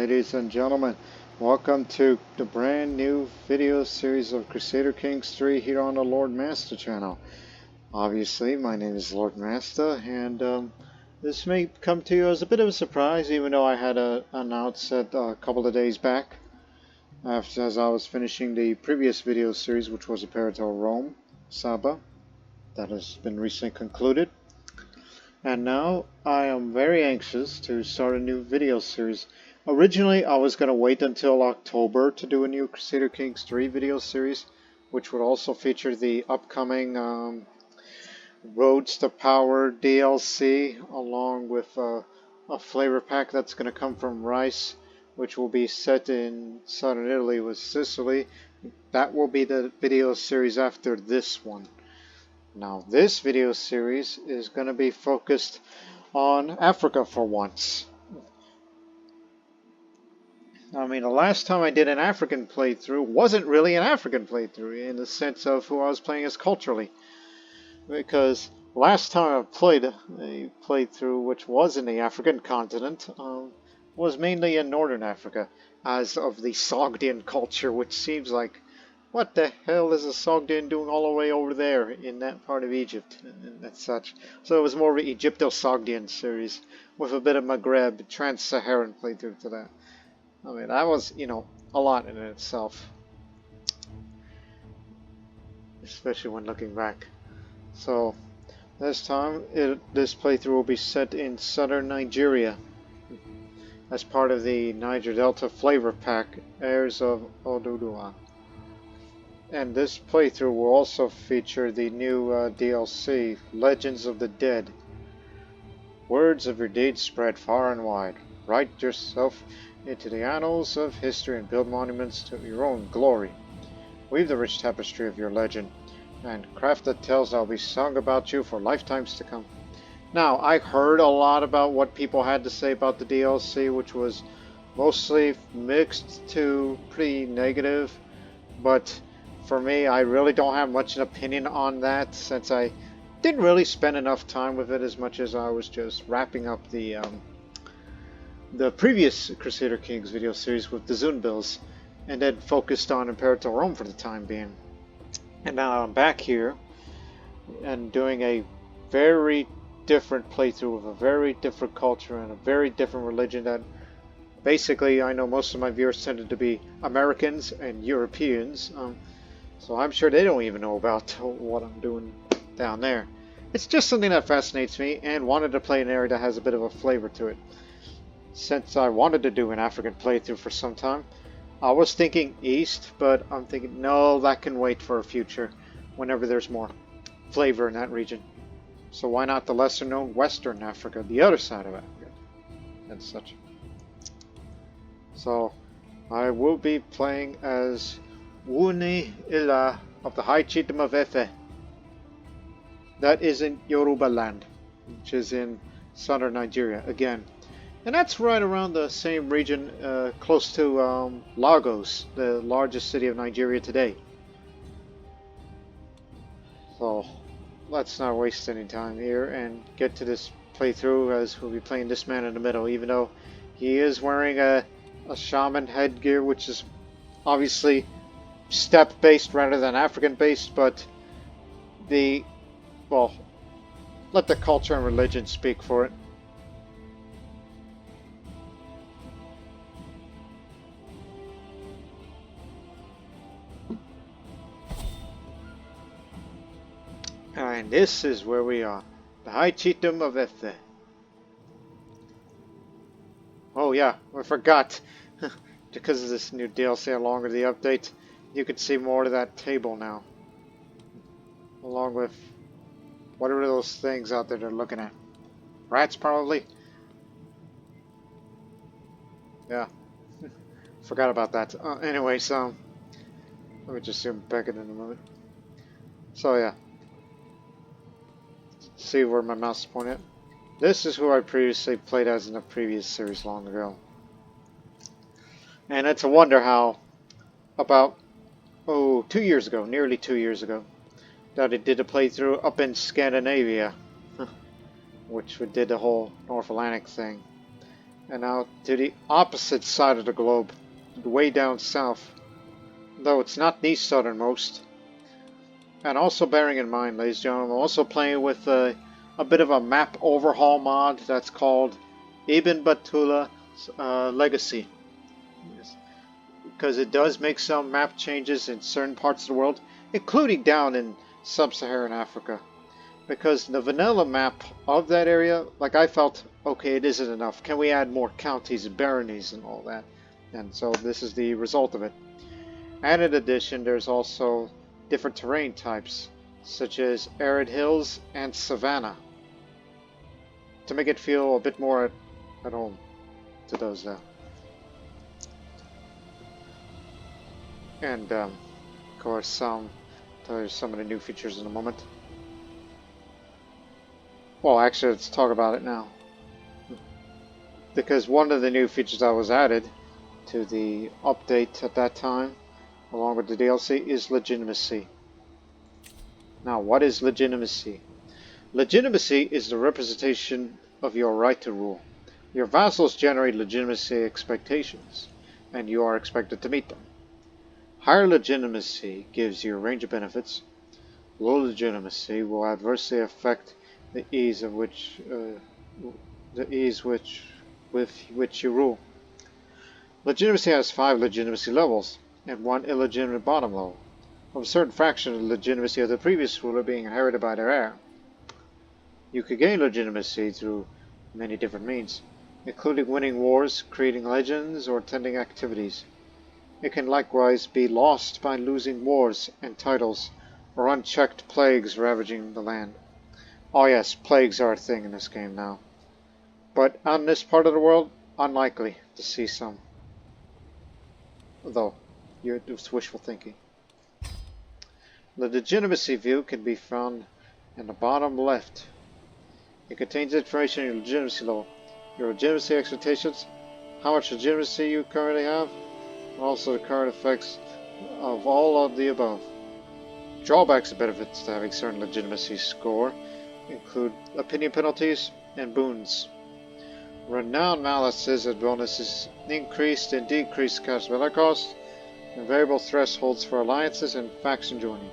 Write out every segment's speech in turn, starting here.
ladies and gentlemen. Welcome to the brand new video series of Crusader Kings 3 here on the Lord Master channel. Obviously, my name is Lord Master, and this may come to you as a bit of a surprise, even though I had announced it a couple of days back, as I was finishing the previous video series, which was Imperator Rome, Saba, that has been recently concluded. And now I am very anxious to start a new video series. Originally I was going to wait until October to do a new Crusader Kings 3 video series, which would also feature the upcoming Roads to Power DLC, along with a flavor pack that's going to come from Rice, which will be set in southern Italy with Sicily. That will be the video series after this one. Now, this video series is going to be focused on Africa for once. I mean, the last time I did an African playthrough wasn't really an African playthrough in the sense of who I was playing as culturally. Because last time I played a playthrough which was in the African continent was mainly in Northern Africa, as of the Sogdian culture, which seems like, what the hell is a Sogdian doing all the way over there in that part of Egypt and such? So it was more of an Egypto-Sogdian series with a bit of Maghreb, Trans-Saharan playthrough to that. I mean, that was, a lot in itself. Especially when looking back. So, this time, this playthrough will be set in southern Nigeria as part of the Niger Delta flavor pack, Heirs of Oduduwa. And this playthrough will also feature the new DLC, Legends of the Dead. Words of your deeds spread far and wide. Write yourself into the annals of history and build monuments to your own glory. Weave the rich tapestry of your legend, and craft the tales that will be sung about you for lifetimes to come. Now, I heard a lot about what people had to say about the DLC, which was mostly mixed to pretty negative, but for me, I really don't have much an opinion on that, since I didn't really spend enough time with it as much as I was just wrapping up the previous Crusader Kings video series with the Zunbills, and then focused on Imperator Rome for the time being. And now I'm back here and doing a very different playthrough with a very different culture and a very different religion that basically I know most of my viewers tended to be Americans and Europeans. So I'm sure they don't even know about what I'm doing down there. It's just something that fascinates me, and wanted to play an area that has a bit of a flavor to it. Since I wanted to do an African playthrough for some time, I was thinking East, but I'm thinking, no, that can wait for a future, whenever there's more flavor in that region. So why not the lesser known Western Africa, the other side of Africa, and such. So I will be playing as Ooni Ila of the High Chiefdom of Ile-Ife. That is in Yorubaland, which is in southern Nigeria again. And that's right around the same region, close to Lagos, the largest city of Nigeria today. So let's not waste any time here and get to this playthrough, as we'll be playing this man in the middle, even though he is wearing a shaman headgear, which is obviously steppe based rather than African based, but let the culture and religion speak for it. And this is where we are, the High Chiefdom of Ile-Ife. Oh yeah, I forgot. Because of this new DLC along with the update, you can see more of that table now. Along with whatever those things out there they're looking at. Rats, probably? Yeah. Forgot about that. Anyways, let me just zoom back in a moment. So yeah. See where my mouse is pointing at. This is who I previously played as in a previous series long ago. And it's a wonder how about 2 years ago, nearly 2 years ago, that I did a playthrough up in Scandinavia, which we did the whole North Atlantic thing. And now to the opposite side of the globe, way down south, though it's not the southernmost. And also bearing in mind, ladies and gentlemen, I'm also playing with a bit of a map overhaul mod that's called Ibn Battuta Legacy. Yes. Because it does make some map changes in certain parts of the world, including down in sub-Saharan Africa. Because the vanilla map of that area, like I felt, okay, it isn't enough. Can we add more counties and baronies and all that? And so this is the result of it. And in addition, there's also different terrain types, such as arid hills and savanna, to make it feel a bit more at home to those there. And of course, there's some of the new features in a moment. Well, actually, let's talk about it now. Because one of the new features that was added to the update at that time, along with the DLC, is legitimacy. Now, what is legitimacy? Legitimacy is the representation of your right to rule. Your vassals generate legitimacy expectations, and you are expected to meet them. Higher legitimacy gives you a range of benefits. Low legitimacy will adversely affect the ease with which you rule. Legitimacy has 5 legitimacy levels and 1 illegitimate bottom level, of a certain fraction of the legitimacy of the previous ruler being inherited by their heir. You could gain legitimacy through many different means, including winning wars, creating legends, or attending activities. It can likewise be lost by losing wars and titles, or unchecked plagues ravaging the land. Oh yes, plagues are a thing in this game now. But on this part of the world, unlikely to see some. Although, it's wishful thinking. The legitimacy view can be found in the bottom left. It contains information on your legitimacy level, your legitimacy expectations, how much legitimacy you currently have, and also the current effects of all of the above. Drawbacks and benefits to having certain legitimacy score include opinion penalties and boons. Renown malices and bonuses increased and decreased cash value cost, and variable thresholds for alliances and faction joining.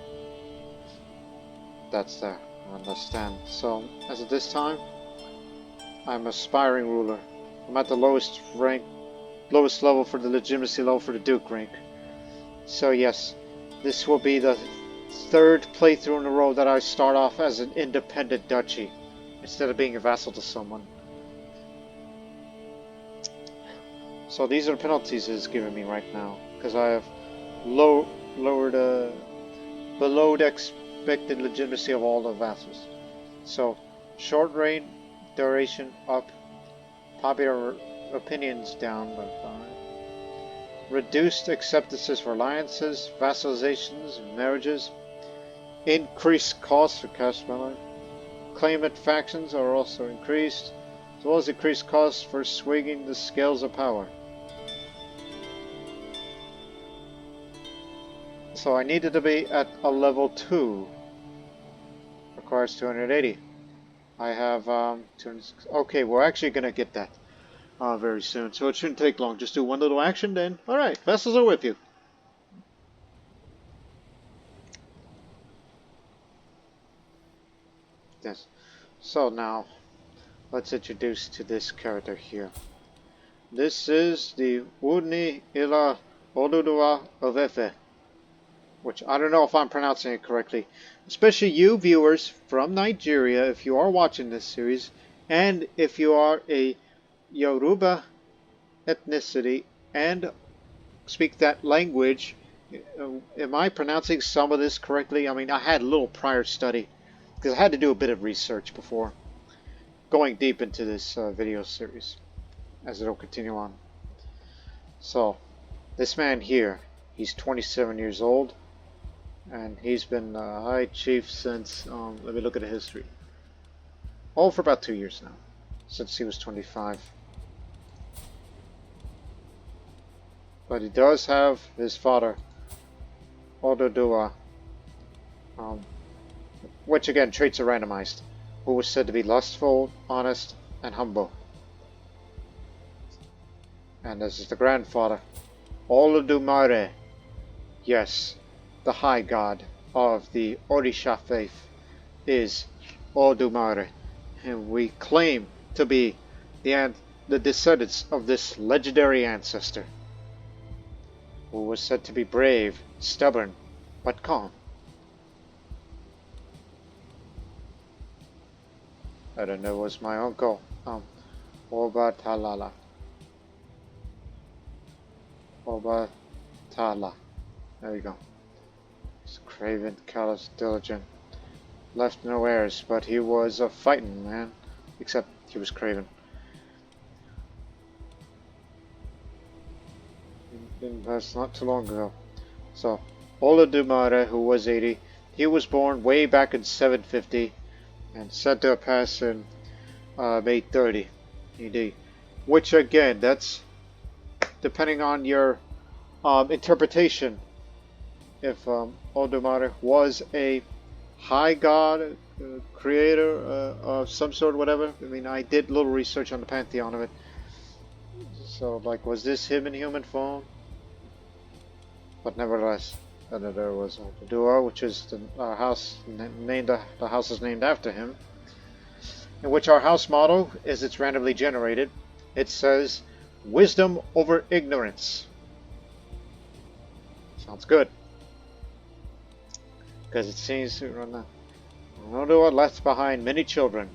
That's there, I understand. So, as of this time, I'm aspiring ruler. I'm at the lowest level for the legitimacy level for the Duke rank. So yes, this will be the 3rd playthrough in a row that I start off as an independent duchy, instead of being a vassal to someone. So these are the penalties it's giving me right now, because I have lowered below the expected legitimacy of all the vassals. So, short reign duration up, popular opinions down by 5, reduced acceptances for alliances, vassalizations, marriages, increased costs for cash value, claimant factions are also increased, as well as increased costs for swinging the scales of power. So I needed to be at a level 2. Requires 280. I have 200. Okay, we're actually gonna get that very soon, so it shouldn't take long. Just do one little action, then alright, vessels are with you. Yes. So now let's introduce to this character here. This is the Ooni Ila Oduduwa of Ile-Ife, which I don't know if I'm pronouncing it correctly. Especially you viewers from Nigeria, if you are watching this series, and if you are a Yoruba ethnicity and speak that language. Am I pronouncing some of this correctly? I mean, I had a little prior study, because I had to do a bit of research before going deep into this video series, as it'll continue on. So, this man here, he's 27 years old, and he's been High Chief since, let me look at the history. Oh, for about 2 years now, since he was 25. But he does have his father, Oduduwa, which again, traits are randomized, who was said to be lustful, honest, and humble. And this is the grandfather, Olodumare. Yes, the high god of the Orisa faith is Olodumare, and we claim to be the descendants of this legendary ancestor, who was said to be brave, stubborn, but calm. I don't know, it was my uncle, Obatala. Obatala. There you go. He's craven, callous, diligent. Left no heirs, but he was a fighting man. Except he was craven. That's not too long ago. So, Olodumare, who was 80, he was born way back in 750 and said to have passed in 830 AD. Which again, that's depending on your interpretation. If Olodumare was a high god, creator of some sort, whatever. I mean, I did a little research on the pantheon of it. So, like, was this him in human form? But nevertheless, there was Oduduwa, which is the house named. The house is named after him. In which our house motto is, it's randomly generated. It says, "Wisdom over ignorance." Sounds good. Because it seems to run that. Oduduwa left behind many children.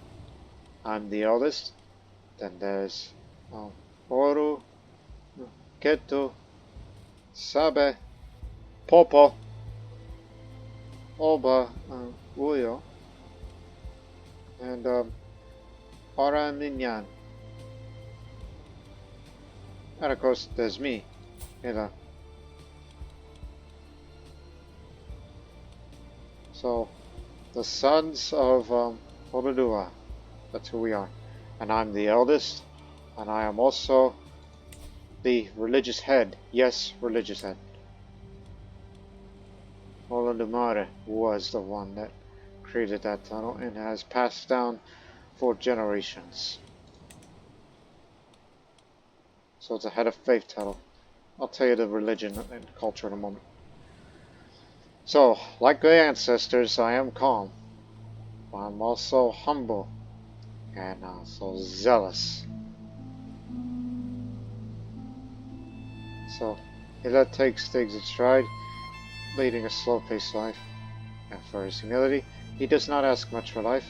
I'm the eldest. Then there's Oru, Ketu, Sabe, Popo, Oba, Uyo, and Oraminyan. And of course, there's me, Ila. So, the sons of Oduduwa, that's who we are. And I'm the eldest, and I am also the religious head. Yes, religious head. Olodumare was the one that created that tunnel and has passed down for generations. So it's a head of faith title. I'll tell you the religion and culture in a moment. So, like the ancestors, I am calm. I'm also humble and also zealous. So, Ila takes things in stride, leading a slow-paced life. And for his humility, he does not ask much for life.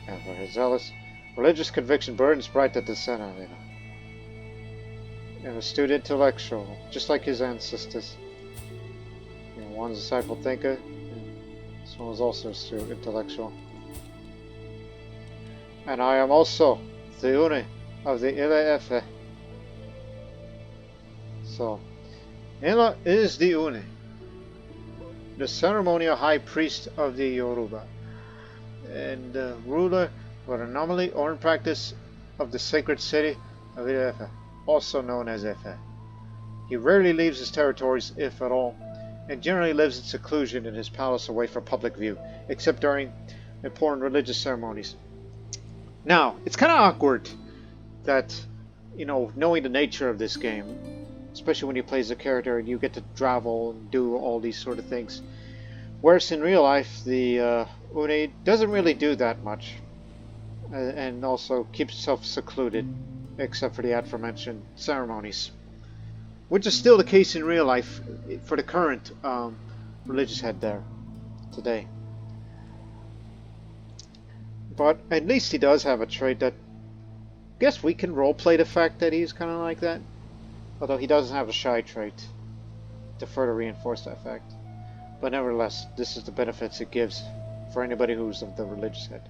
And for his zealous, religious conviction burns bright at the center of Ila. And astute intellectual, just like his ancestors. One's a disciple thinker, and this one was also astute intellectual. And I am also the Ooni of the Ile-Ife. So, Ila is the Ooni, the ceremonial high priest of the Yoruba, and the ruler for the anomaly or in practice of the sacred city of Ile-Ife, also known as Ife. He rarely leaves his territories, if at all, and generally lives in seclusion in his palace away from public view, except during important religious ceremonies. Now, it's kind of awkward that, knowing the nature of this game, especially when you play as a character and you get to travel and do all these sort of things. Whereas in real life, the Ooni doesn't really do that much, and also keeps himself secluded, except for the aforementioned ceremonies. Which is still the case in real life for the current religious head there today. But at least he does have a trait that I guess we can roleplay the fact that he's kind of like that. Although he doesn't have a shy trait to further reinforce that fact. But nevertheless, this is the benefits it gives for anybody who's of the religious head.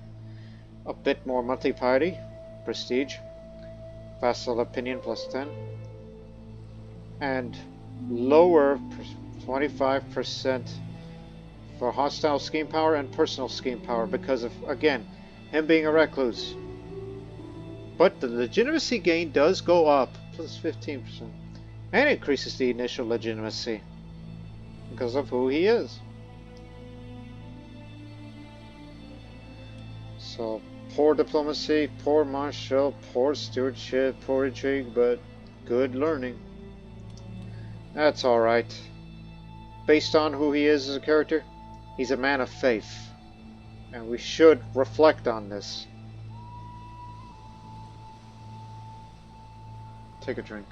A bit more monthly piety, prestige, vassal opinion plus 10. And lower 25% for hostile scheme power and personal scheme power because of, again, him being a recluse. But the legitimacy gain does go up, plus 15%. And increases the initial legitimacy because of who he is. So, poor diplomacy, poor martial, poor stewardship, poor intrigue, but good learning. That's alright. Based on who he is as a character, he's a man of faith. And we should reflect on this. Take a drink.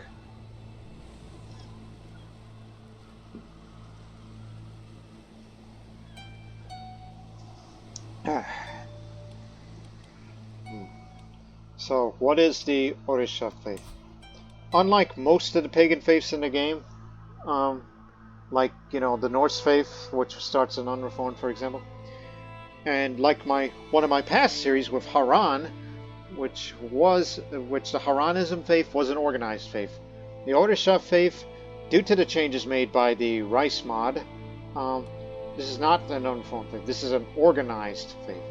So, what is the Orisa faith? Unlike most of the pagan faiths in the game, like, you know, the Norse faith, which starts in Unreformed, for example, and like one of my past series with Haran, which the Haranism faith was an organized faith. The Orisa faith, due to the changes made by the Rice mod, this is not an unreformed faith. This is an organized faith.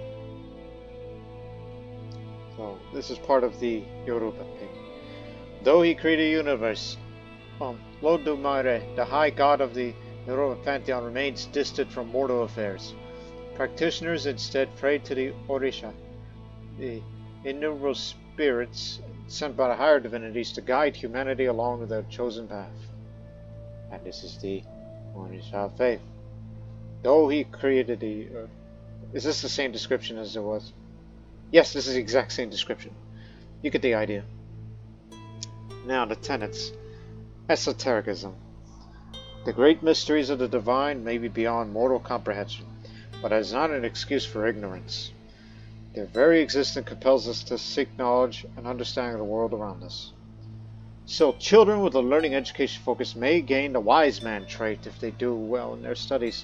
So this is part of the Yoruba faith. Though he created a universe, Olodumare, the high god of the Yoruba pantheon, remains distant from mortal affairs. Practitioners instead pray to the Orisa, the innumerable spirits sent by the higher divinities to guide humanity along their chosen path. And this is the Orisa faith. Though he created the earth. Is this the same description as it was? Yes, this is the exact same description. You get the idea. Now, the tenets. Esotericism. The great mysteries of the divine may be beyond mortal comprehension, but it is not an excuse for ignorance. Their very existence compels us to seek knowledge and understanding of the world around us. So, children with a learning education focus may gain the wise man trait if they do well in their studies,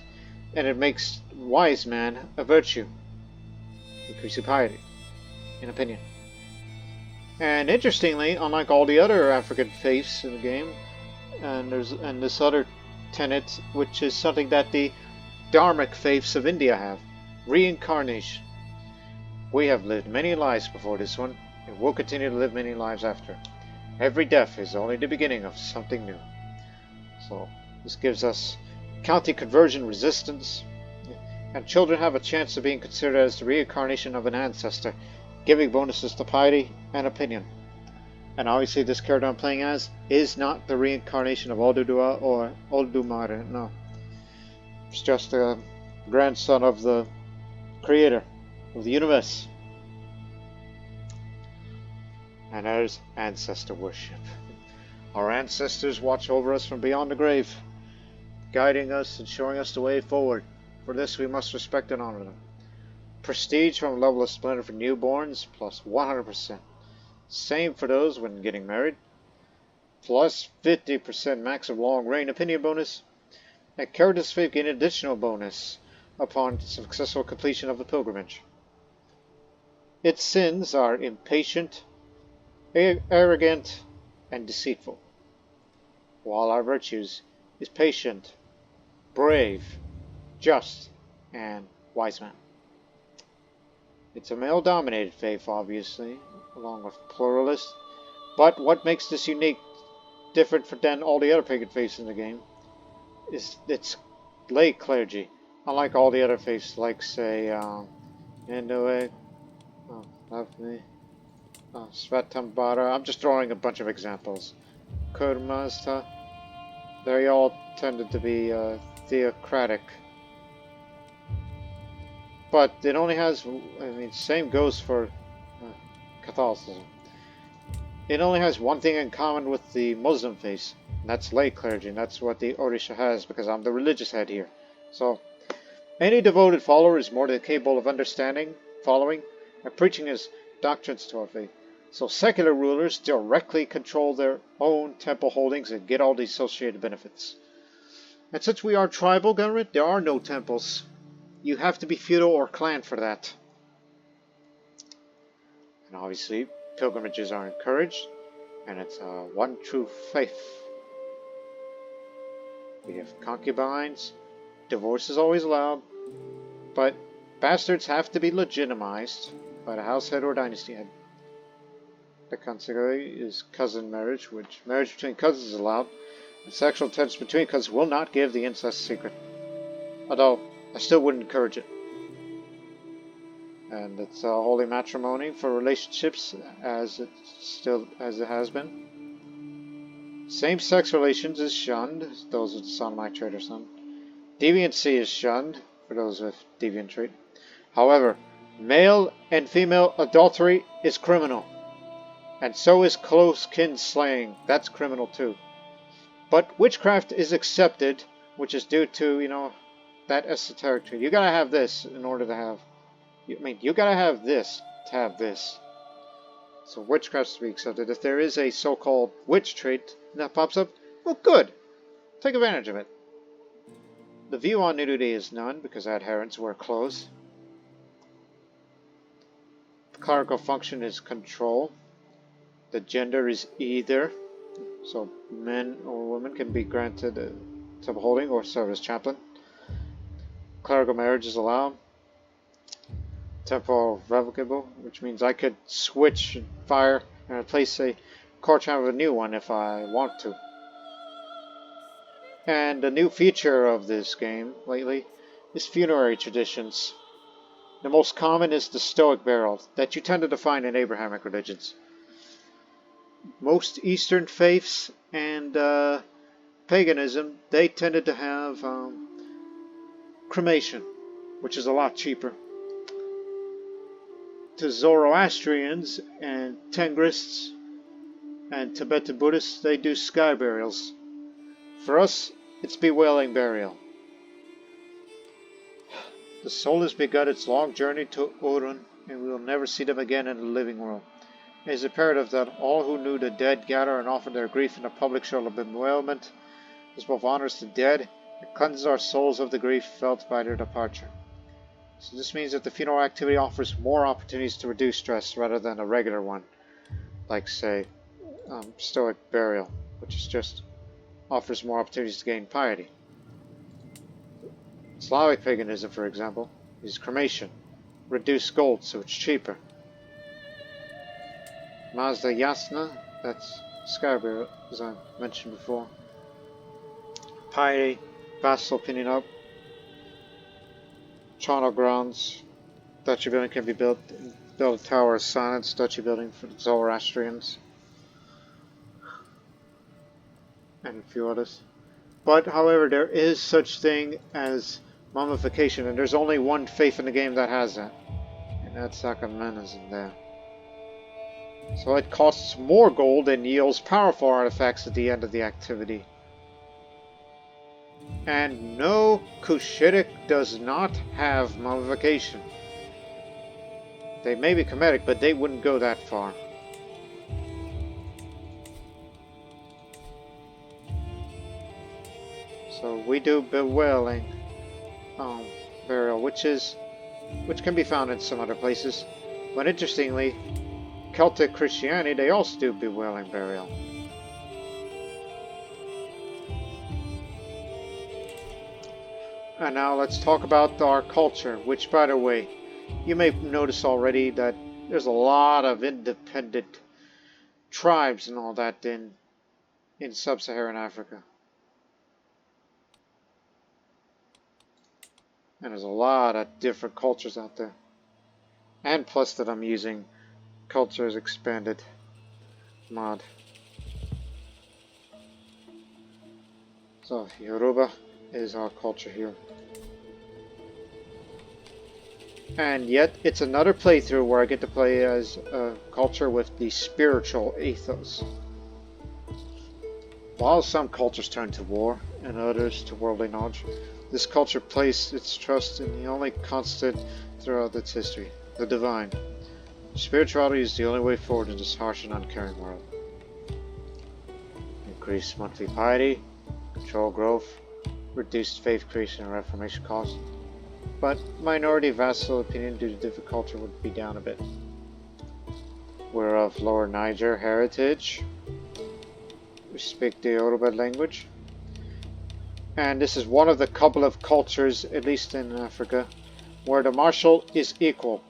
and it makes wise man a virtue, increasing piety, in opinion. And interestingly, unlike all the other African faiths in the game, and this other tenet, which is something that the Dharmic faiths of India have, reincarnation. We have lived many lives before this one, and will continue to live many lives after. Every death is only the beginning of something new. So this gives us county conversion resistance, and children have a chance of being considered as the reincarnation of an ancestor, giving bonuses to piety and opinion. And obviously this character I'm playing as is not the reincarnation of Oduduwa or Olodumare, no. It's just a grandson of the creator of the universe. And there's ancestor worship. Our ancestors watch over us from beyond the grave, guiding us and showing us the way forward. For this we must respect and honor them. Prestige from a level of splendor for newborns, plus 100%. Same for those when getting married. Plus 50% max of long reign opinion bonus. And characters faith gain an additional bonus upon successful completion of the pilgrimage. Its sins are impatient, arrogant, and deceitful, while our virtues is patient, brave, just, and wise man. It's a male-dominated faith, obviously, along with pluralist, but what makes this unique, different than all the other pagan faiths in the game, is its lay clergy. Unlike all the other faiths, like, say, Inuit, Svatambara, I'm just drawing a bunch of examples. Kurmasta, they all tended to be theocratic. But it only has, same goes for Catholicism. It only has one thing in common with the Muslim faith, and that's lay clergy, and that's what the Orisa has, because I'm the religious head here. So, any devoted follower is more than capable of understanding, following, and preaching his doctrines to our faith. So secular rulers directly control their own temple holdings and get all the associated benefits. And since we are tribal government, there are no temples. You have to be feudal or clan for that. And obviously, pilgrimages are encouraged, and it's one true faith. We have concubines, divorce is always allowed, but bastards have to be legitimized by the house head or dynasty head. The consequence is cousin marriage, which marriage between cousins is allowed, and sexual tension between cousins will not give the incest secret. Although, I still wouldn't encourage it. And it's a holy matrimony for relationships, as it has been. Same-sex relations is shunned, those with the sodomite trait or son. Deviancy is shunned, for those with deviant trait. However, male and female adultery is criminal. And so is close kin slaying. That's criminal too. But witchcraft is accepted, which is due to, you know, that esoteric trait. You gotta have this in order to have... you gotta have this to have this. So witchcraft's to be accepted. If there is a so-called witch trait that pops up, well, good. Take advantage of it. The view on nudity is none, because adherents wear clothes. The clerical function is control. The gender is either. So men or women can be granted a temple holding or serve as chaplain. Clerical marriage is allowed. Temporal revocable, which means I could switch fire and replace a courtier with a new one if I want to. And a new feature of this game lately is funerary traditions. The most common is the Stoic burial that you tended to find in Abrahamic religions. Most Eastern faiths and paganism, they tended to have cremation, which is a lot cheaper. To Zoroastrians and Tengrists and Tibetan Buddhists, they do sky burials. For us, it's bewailing burial. The soul has begun its long journey to Orun, and we will never see them again in the living world. It is imperative that all who knew the dead gather and offer their grief in a public show of bewailment. This both honors the dead and cleanses our souls of the grief felt by their departure. So this means that the funeral activity offers more opportunities to reduce stress rather than a regular one, like say Stoic burial, which is just offers more opportunities to gain piety. Slavic paganism, for example, is cremation, reduced gold, so it's cheaper. Mazda Yasna, that's sky burial, as I mentioned before. Piety, vassal pinning up. Charnel grounds, duchy building can be built a tower of silence, duchy building for the Zoroastrians, and a few others. But however, there is such thing as mummification, and there's only one faith in the game that has that, and that's Sacramentism there. So it costs more gold and yields powerful artifacts at the end of the activity. And no, Cushitic does not have mummification. They may be comedic, but they wouldn't go that far. So we do bewailing burial, which can be found in some other places. But interestingly, Celtic Christianity, they also do bewailing burial. And now let's talk about our culture, which, by the way, you may notice already that there's a lot of independent tribes and all that in sub-Saharan Africa. And there's a lot of different cultures out there. And plus that I'm using Cultures Expanded mod. So Yoruba is our culture here. And yet it's another playthrough where I get to play as a culture with the spiritual ethos. While some cultures turn to war and others to worldly knowledge, this culture placed its trust in the only constant throughout its history, the divine. Spirituality is the only way forward in this harsh and uncaring world. Increased monthly piety, control growth, reduced faith creation and reformation costs, but minority vassal opinion due to different culture would be down a bit. We're of Lower Niger heritage. We speak the Yoruba language. And this is one of the couple of cultures, at least in Africa, where the martial is equal.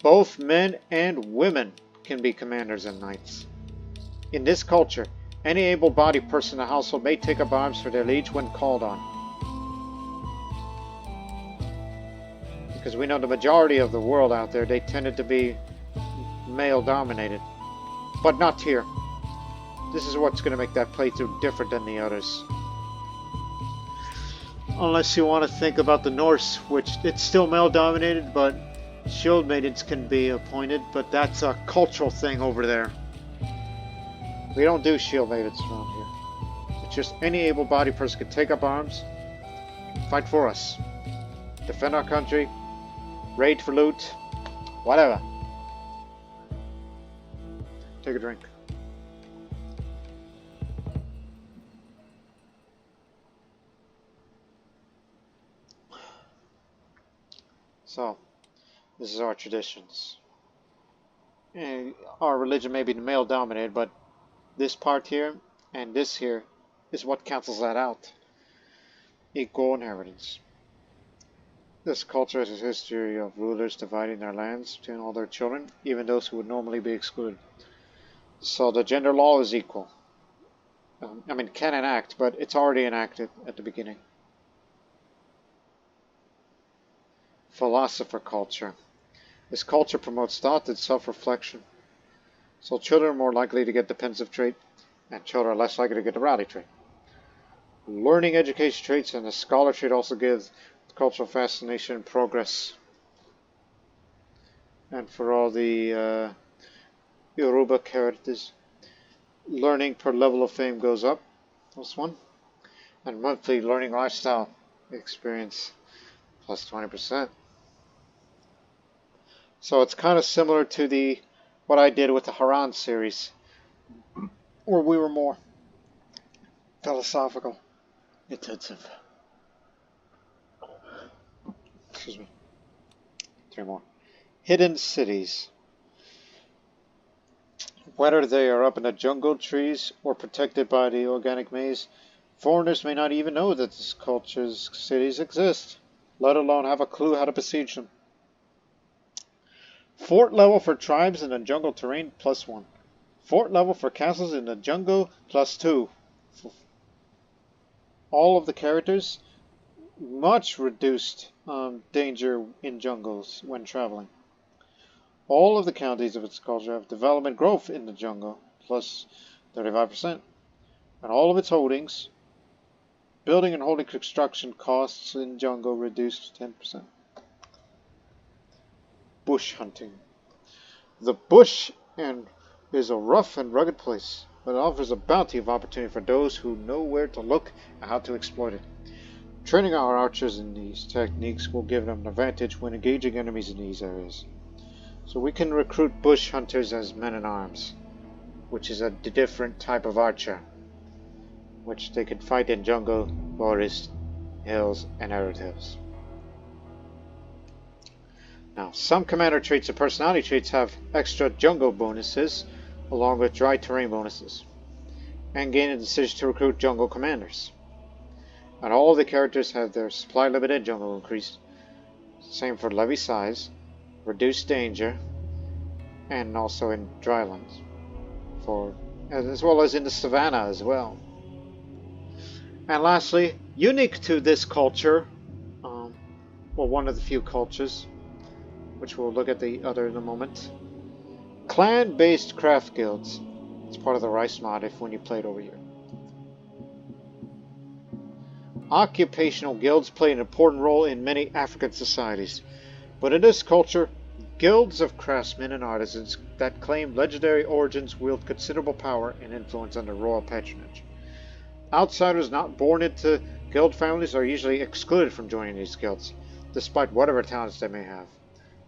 Both men and women can be commanders and knights. In this culture, any able-bodied person in the household may take up arms for their liege when called on. Because we know the majority of the world out there, they tended to be male-dominated. But not here. This is what's going to make that playthrough different than the others. Unless you want to think about the Norse, which it's still male dominated, but shield maidens can be appointed, but that's a cultural thing over there. We don't do shield maidens around here. It's just any able-bodied person can take up arms, fight for us, defend our country, raid for loot, whatever. Take a drink. So, this is our traditions. And our religion may be male dominated, but this part here and this here is what cancels that out. Equal inheritance. This culture has a history of rulers dividing their lands between all their children, even those who would normally be excluded. So the gender law is equal. Can enact, but it's already enacted at the beginning. Philosopher culture. This culture promotes thought and self-reflection. So children are more likely to get the pensive trait, and children are less likely to get the rowdy trait. Learning education traits and the scholar trait also gives cultural fascination and progress. And for all the Yoruba characters, learning per level of fame goes up. That's one. And monthly learning lifestyle experience plus 20%. So it's kind of similar to what I did with the Haran series, where we were more philosophical, intensive. Excuse me. 3 more. Hidden cities. Whether they are up in the jungle trees or protected by the organic maze, foreigners may not even know that this culture's cities exist, let alone have a clue how to besiege them. Fort level for tribes in the jungle terrain plus 1. Fort level for castles in the jungle plus 2. All of the characters, much reduced danger in jungles when traveling. All of the counties of its culture have development growth in the jungle plus 35%. And all of its holdings, building and holding construction costs in jungle reduced 10%. Bush hunting. The bush is a rough and rugged place, but it offers a bounty of opportunity for those who know where to look and how to exploit it. Training our archers in these techniques will give them an advantage when engaging enemies in these areas. So we can recruit bush hunters as men-at-arms, which is a different type of archer, which they can fight in jungle, forest, hills, and arid hills. Now, some commander traits and personality traits have extra jungle bonuses, along with dry terrain bonuses, and gain a decision to recruit jungle commanders. And all of the characters have their supply limit in jungle increased. Same for levy size, reduced danger, and also in drylands, as well as in the savannah as well. And lastly, unique to this culture, one of the few cultures, which we'll look at the other in a moment. Clan-based craft guilds. It's part of the Rice mod when you play it over here. Occupational guilds play an important role in many African societies, but in this culture, guilds of craftsmen and artisans that claim legendary origins wield considerable power and influence under royal patronage. Outsiders not born into guild families are usually excluded from joining these guilds, despite whatever talents they may have,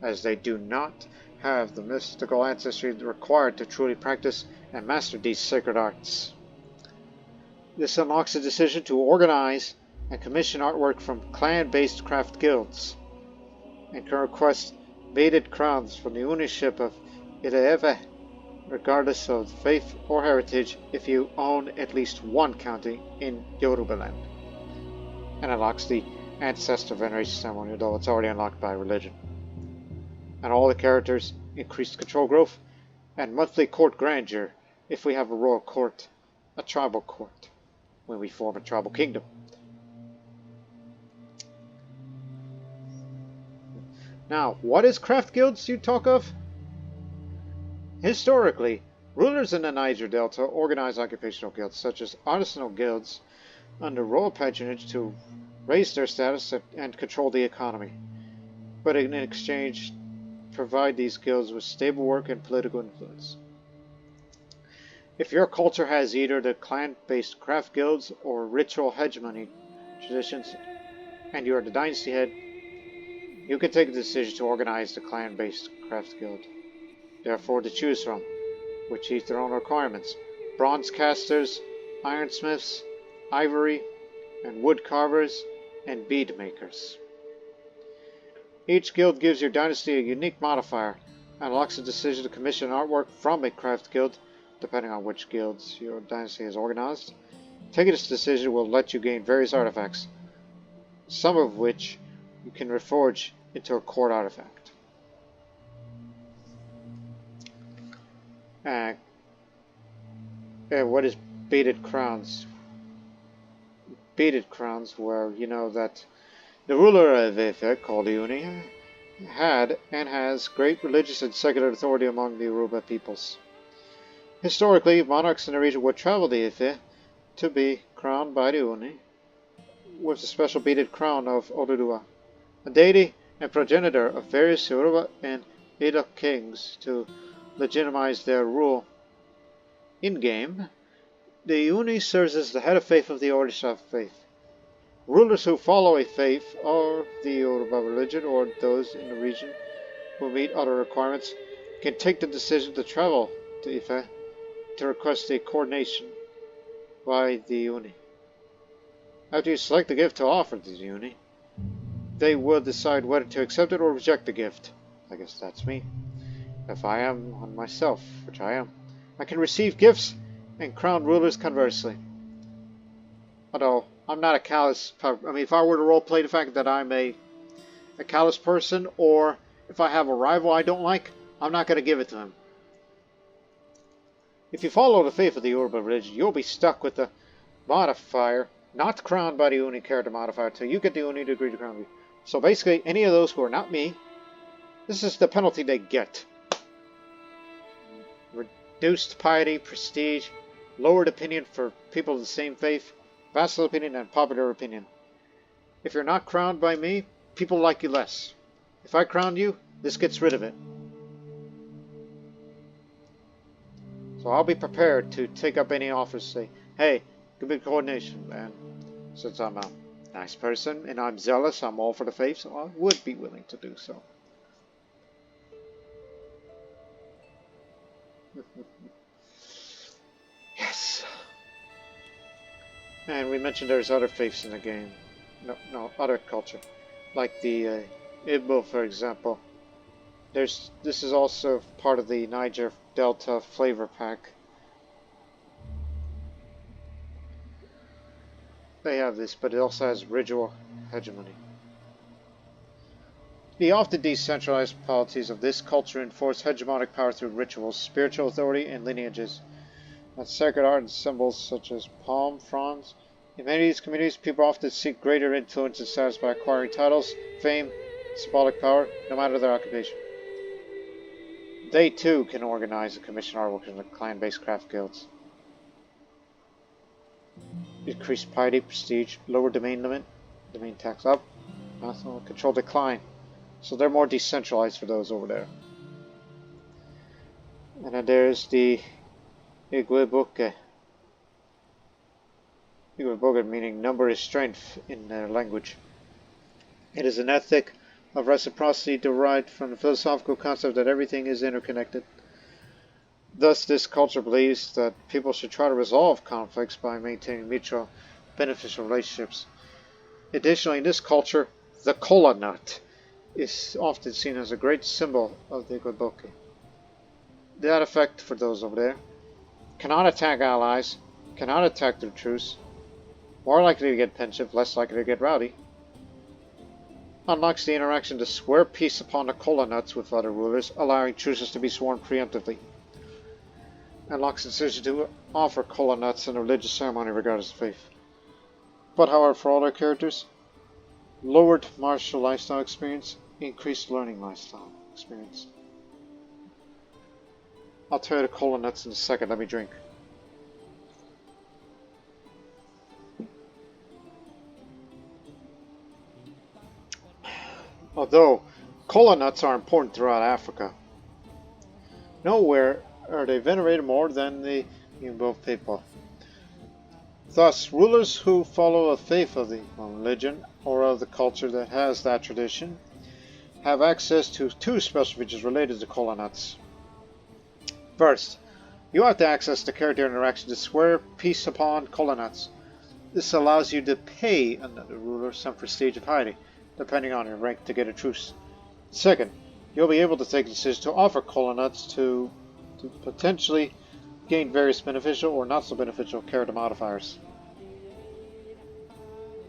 as they do not have the mystical ancestry required to truly practice and master these sacred arts. This unlocks a decision to organize and commission artwork from clan-based craft guilds, and can request mated crowns from the ownership of Ile-Ife, regardless of faith or heritage, if you own at least one county in Yorubaland. And unlocks the ancestor veneration ceremony, although it's already unlocked by religion. And all the characters increased control growth and monthly court grandeur if we have a royal court, a tribal court, when we form a tribal kingdom. Now, what is craft guilds you talk of? Historically, Rulers in the Niger Delta organize occupational guilds, such as artisanal guilds, under royal patronage to raise their status and control the economy, but in exchange provide these guilds with stable work and political influence. If your culture has either the clan-based craft guilds or ritual hegemony traditions, and you are the dynasty head, you can take the decision to organize the clan-based craft guild. There are 4 to choose from, which each their own requirements: bronze casters, ironsmiths, ivory and wood carvers, and bead makers. Each guild gives your dynasty a unique modifier and unlocks a decision to commission artwork from a craft guild, depending on which guilds your dynasty has organized. Taking this decision will let you gain various artifacts, some of which you can reforge into a court artifact. What is beaded crowns? Beaded crowns were, you know, that the ruler of Ile-Ife, called Ooni, had and has great religious and secular authority among the Yoruba peoples. Historically, monarchs in the region would travel to Ile-Ife to be crowned by the Ooni with the special beaded crown of Oduduwa, a deity and progenitor of various Yoruba and Ila kings to legitimize their rule. In-game, the Ooni serves as the head of faith of the Orisa faith. Rulers who follow a faith of the Yoruba religion or those in the region who meet other requirements can take the decision to travel to Ife to request a coronation by the Ooni. After you select the gift to offer to the Ooni, they will decide whether to accept it or reject the gift. I guess that's me. If I am one myself, which I am, I can receive gifts and crown rulers conversely. Although I'm not a callous, if I were to roleplay the fact that I'm a callous person, or if I have a rival I don't like, I'm not going to give it to him. If you follow the faith of the Yoruba religion, you'll be stuck with the modifier, not crowned by the Ooni character modifier, until you get the Ooni to agree to crown you. So basically, any of those who are not me, this is the penalty they get. Reduced piety, prestige, lowered opinion for people of the same faith, vassal opinion, and popular opinion. If you're not crowned by me, people like you less. If I crown you, this gets rid of it. So I'll be prepared to take up any offers, say, hey, give me coordination. And since I'm a nice person and I'm zealous, I'm all for the faith, so I would be willing to do so. Yes. And we mentioned there's other faiths in the game. No, other culture. Like the Igbo, for example. This is also part of the Niger Delta flavor pack. They have this, but it also has ritual hegemony. The often decentralized polities of this culture enforce hegemonic power through rituals, spiritual authority, and lineages. And sacred art and symbols such as palm fronds. In many of these communities, people often seek greater influence and status by acquiring titles, fame, symbolic power, no matter their occupation. They too can organize and commission artwork in the clan-based craft guilds. Increase piety, prestige, lower domain limit, domain tax up, national control decline. So they're more decentralized for those over there. And then there's the Igweboke. Igweboke meaning number is strength in their language. It is an ethic of reciprocity derived from the philosophical concept that everything is interconnected. Thus, this culture believes that people should try to resolve conflicts by maintaining mutual beneficial relationships. Additionally, in this culture, the kola nut is often seen as a great symbol of the Igweboke. That effect, for those over there, cannot attack allies, cannot attack their troops, more likely to get pensive, less likely to get rowdy. Unlocks the interaction to swear peace upon the kola nuts with other rulers, allowing truces to be sworn preemptively. Unlocks the decision to offer kola nuts in a religious ceremony regardless of faith. But however, for all our characters, lowered martial lifestyle experience, increased learning lifestyle experience. I'll tell you the cola nuts in a second. Let me drink. Although cola nuts are important throughout Africa, nowhere are they venerated more than the Igbo people. Thus, rulers who follow a faith of the religion or of the culture that has that tradition have access to two special features related to cola nuts. First, you have to access the character interaction to swear peace upon cola nuts. This allows you to pay another ruler some prestige of piety, depending on your rank, to get a truce. Second, you'll be able to take the decision to offer cola nuts to potentially gain various beneficial or not so beneficial character modifiers.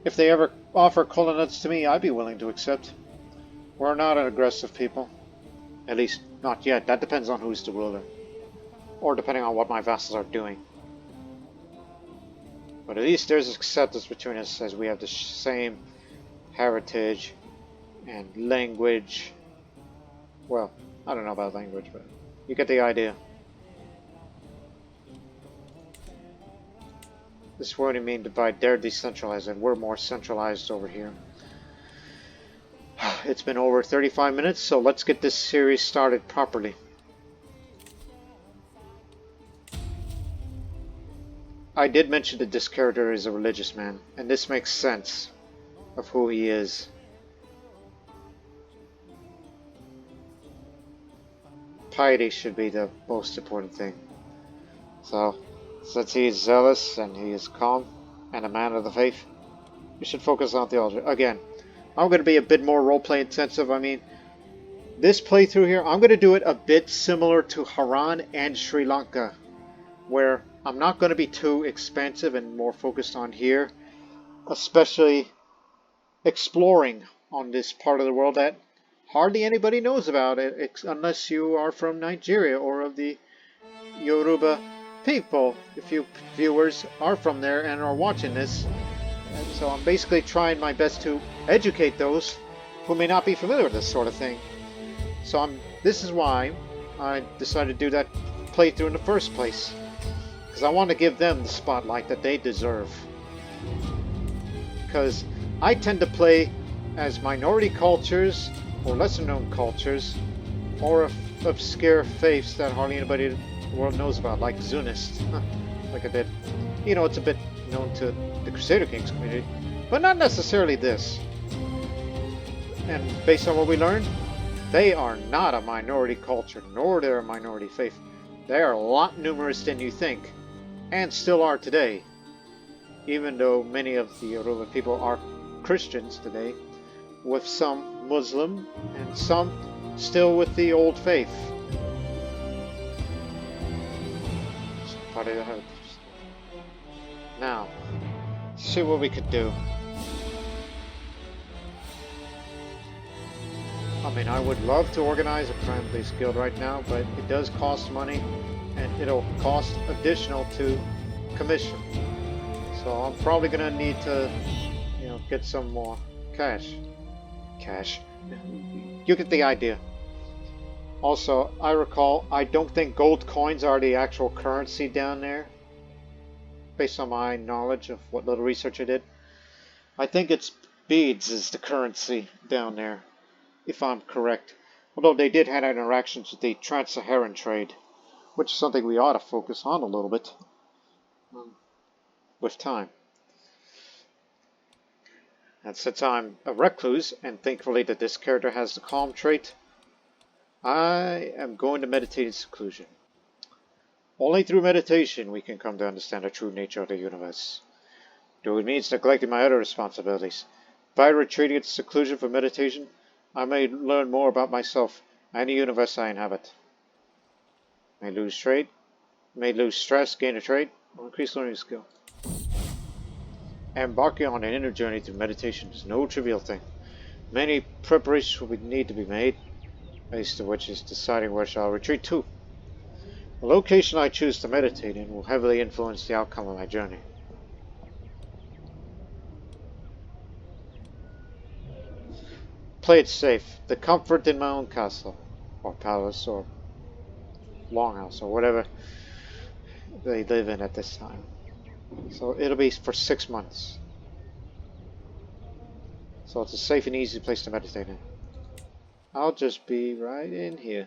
If they ever offer cola nuts to me, I'd be willing to accept. We're not an aggressive people. At least, not yet. That depends on who's the ruler. Or depending on what my vassals are doing. But at least there's acceptance between us, as we have the same heritage and language. Well, I don't know about language, but you get the idea. This is what I mean by they're decentralized and we're more centralized over here. It's been over 35 minutes, so let's get this series started properly. I did mention that this character is a religious man, and this makes sense of who he is. Piety should be the most important thing. So, since he is zealous and he is calm and a man of the faith, we should focus on theology. Again, I'm going to be a bit more roleplay intensive. I mean, this playthrough here, I'm going to do it a bit similar to Haran and Sri Lanka, where I'm not going to be too expansive and more focused on here, especially exploring on this part of the world that hardly anybody knows about it, unless you are from Nigeria or of the Yoruba people. If you viewers are from there and are watching this, and so I'm basically trying my best to educate those who may not be familiar with this sort of thing. So this is why I decided to do that playthrough in the first place, because I want to give them the spotlight that they deserve. Because I tend to play as minority cultures or lesser known cultures or obscure faiths that hardly anybody in the world knows about, like Zunist, like I did. You know, it's a bit known to the Crusader Kings community, but not necessarily this. And based on what we learned, they are not a minority culture, nor they're a minority faith. They are a lot numerous than you think, and still are today. Even though many of the Yoruba people are Christians today, with some Muslim and some still with the old faith. Now, see what we could do. I mean, I would love to organize a friendlies guild right now, but it does cost money, and it'll cost additional to commission. So I'm probably gonna need to, get some more cash. You get the idea. Also, I recall, I don't think gold coins are the actual currency down there, based on my knowledge of what little research I did. I think it's beads is the currency down there, if I'm correct. Although they did have interactions with the Trans-Saharan trade, which is something we ought to focus on a little bit with time. And since I'm a recluse, and thankfully that this character has the calm trait, I am going to meditate in seclusion. Only through meditation we can come to understand the true nature of the universe. Though it means neglecting my other responsibilities. By retreating into seclusion for meditation, I may learn more about myself and the universe I inhabit. May lose stress, gain a trait, or increase learning skill. Embarking on an inner journey through meditation is no trivial thing. Many preparations will need to be made, least of which is deciding where shall I retreat to. The location I choose to meditate in will heavily influence the outcome of my journey. Play it safe. The comfort in my own castle, or palace, or longhouse or whatever they live in at this time. So it'll be for 6 months. So it's a safe and easy place to meditate in. I'll just be right in here.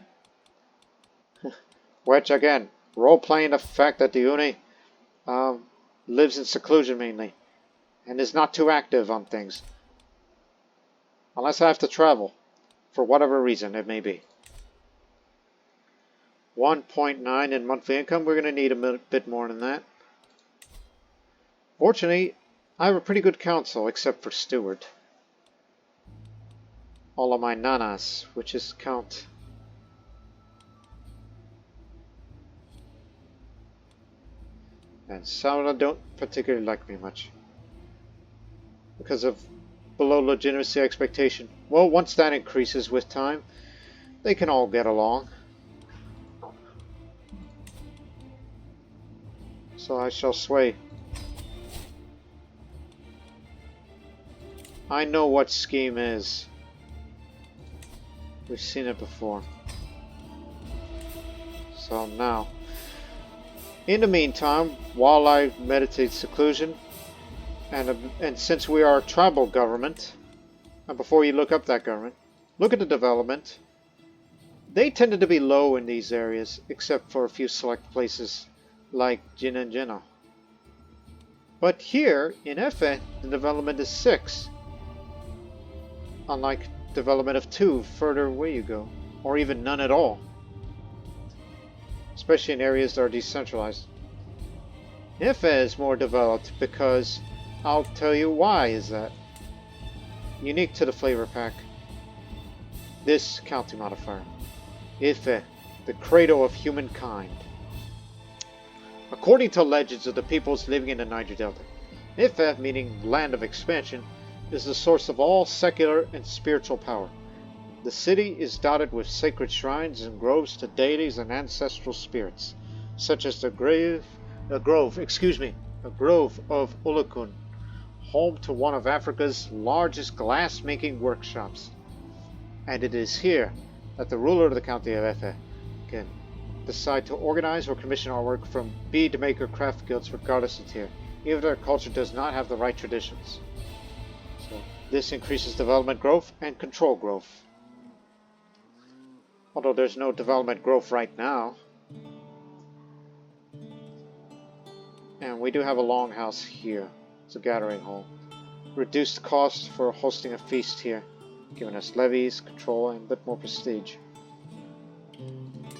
Which again, role-playing the fact that the Ooni lives in seclusion mainly and is not too active on things. Unless I have to travel, for whatever reason it may be. 1.9 in monthly income, we're going to need a bit more than that. Fortunately, I have a pretty good council, except for Steward. All of my nanas, which is count. And some don't particularly like me much. Because of below legitimacy expectation. Well, once that increases with time, they can all get along. So I shall sway. I know what scheme is. We've seen it before. So now, in the meantime, while I meditate seclusion, and since we are a tribal government, and before you look up that government, look at the development. They tended to be low in these areas, except for a few select places like Jin and Jina. But here in Efe, the development is 6. Unlike development of 2 further away you go, or even none at all. Especially in areas that are decentralized. Efe is more developed because I'll tell you why is that. Unique to the flavor pack. This county modifier. Ife, the cradle of humankind. According to legends of the peoples living in the Niger Delta, Ife, meaning land of expansion, is the source of all secular and spiritual power. The city is dotted with sacred shrines and groves to deities and ancestral spirits, such as the grove of Olokun, home to one of Africa's largest glass-making workshops. And it is here that the ruler of the county of Efe can decide to organize or commission artwork from bead maker craft guilds regardless of tier, even if their culture does not have the right traditions. So this increases development growth and control growth. Although there's no development growth right now. And we do have a longhouse here. It's a gathering hall. Reduced cost for hosting a feast here, giving us levies, control, and a bit more prestige.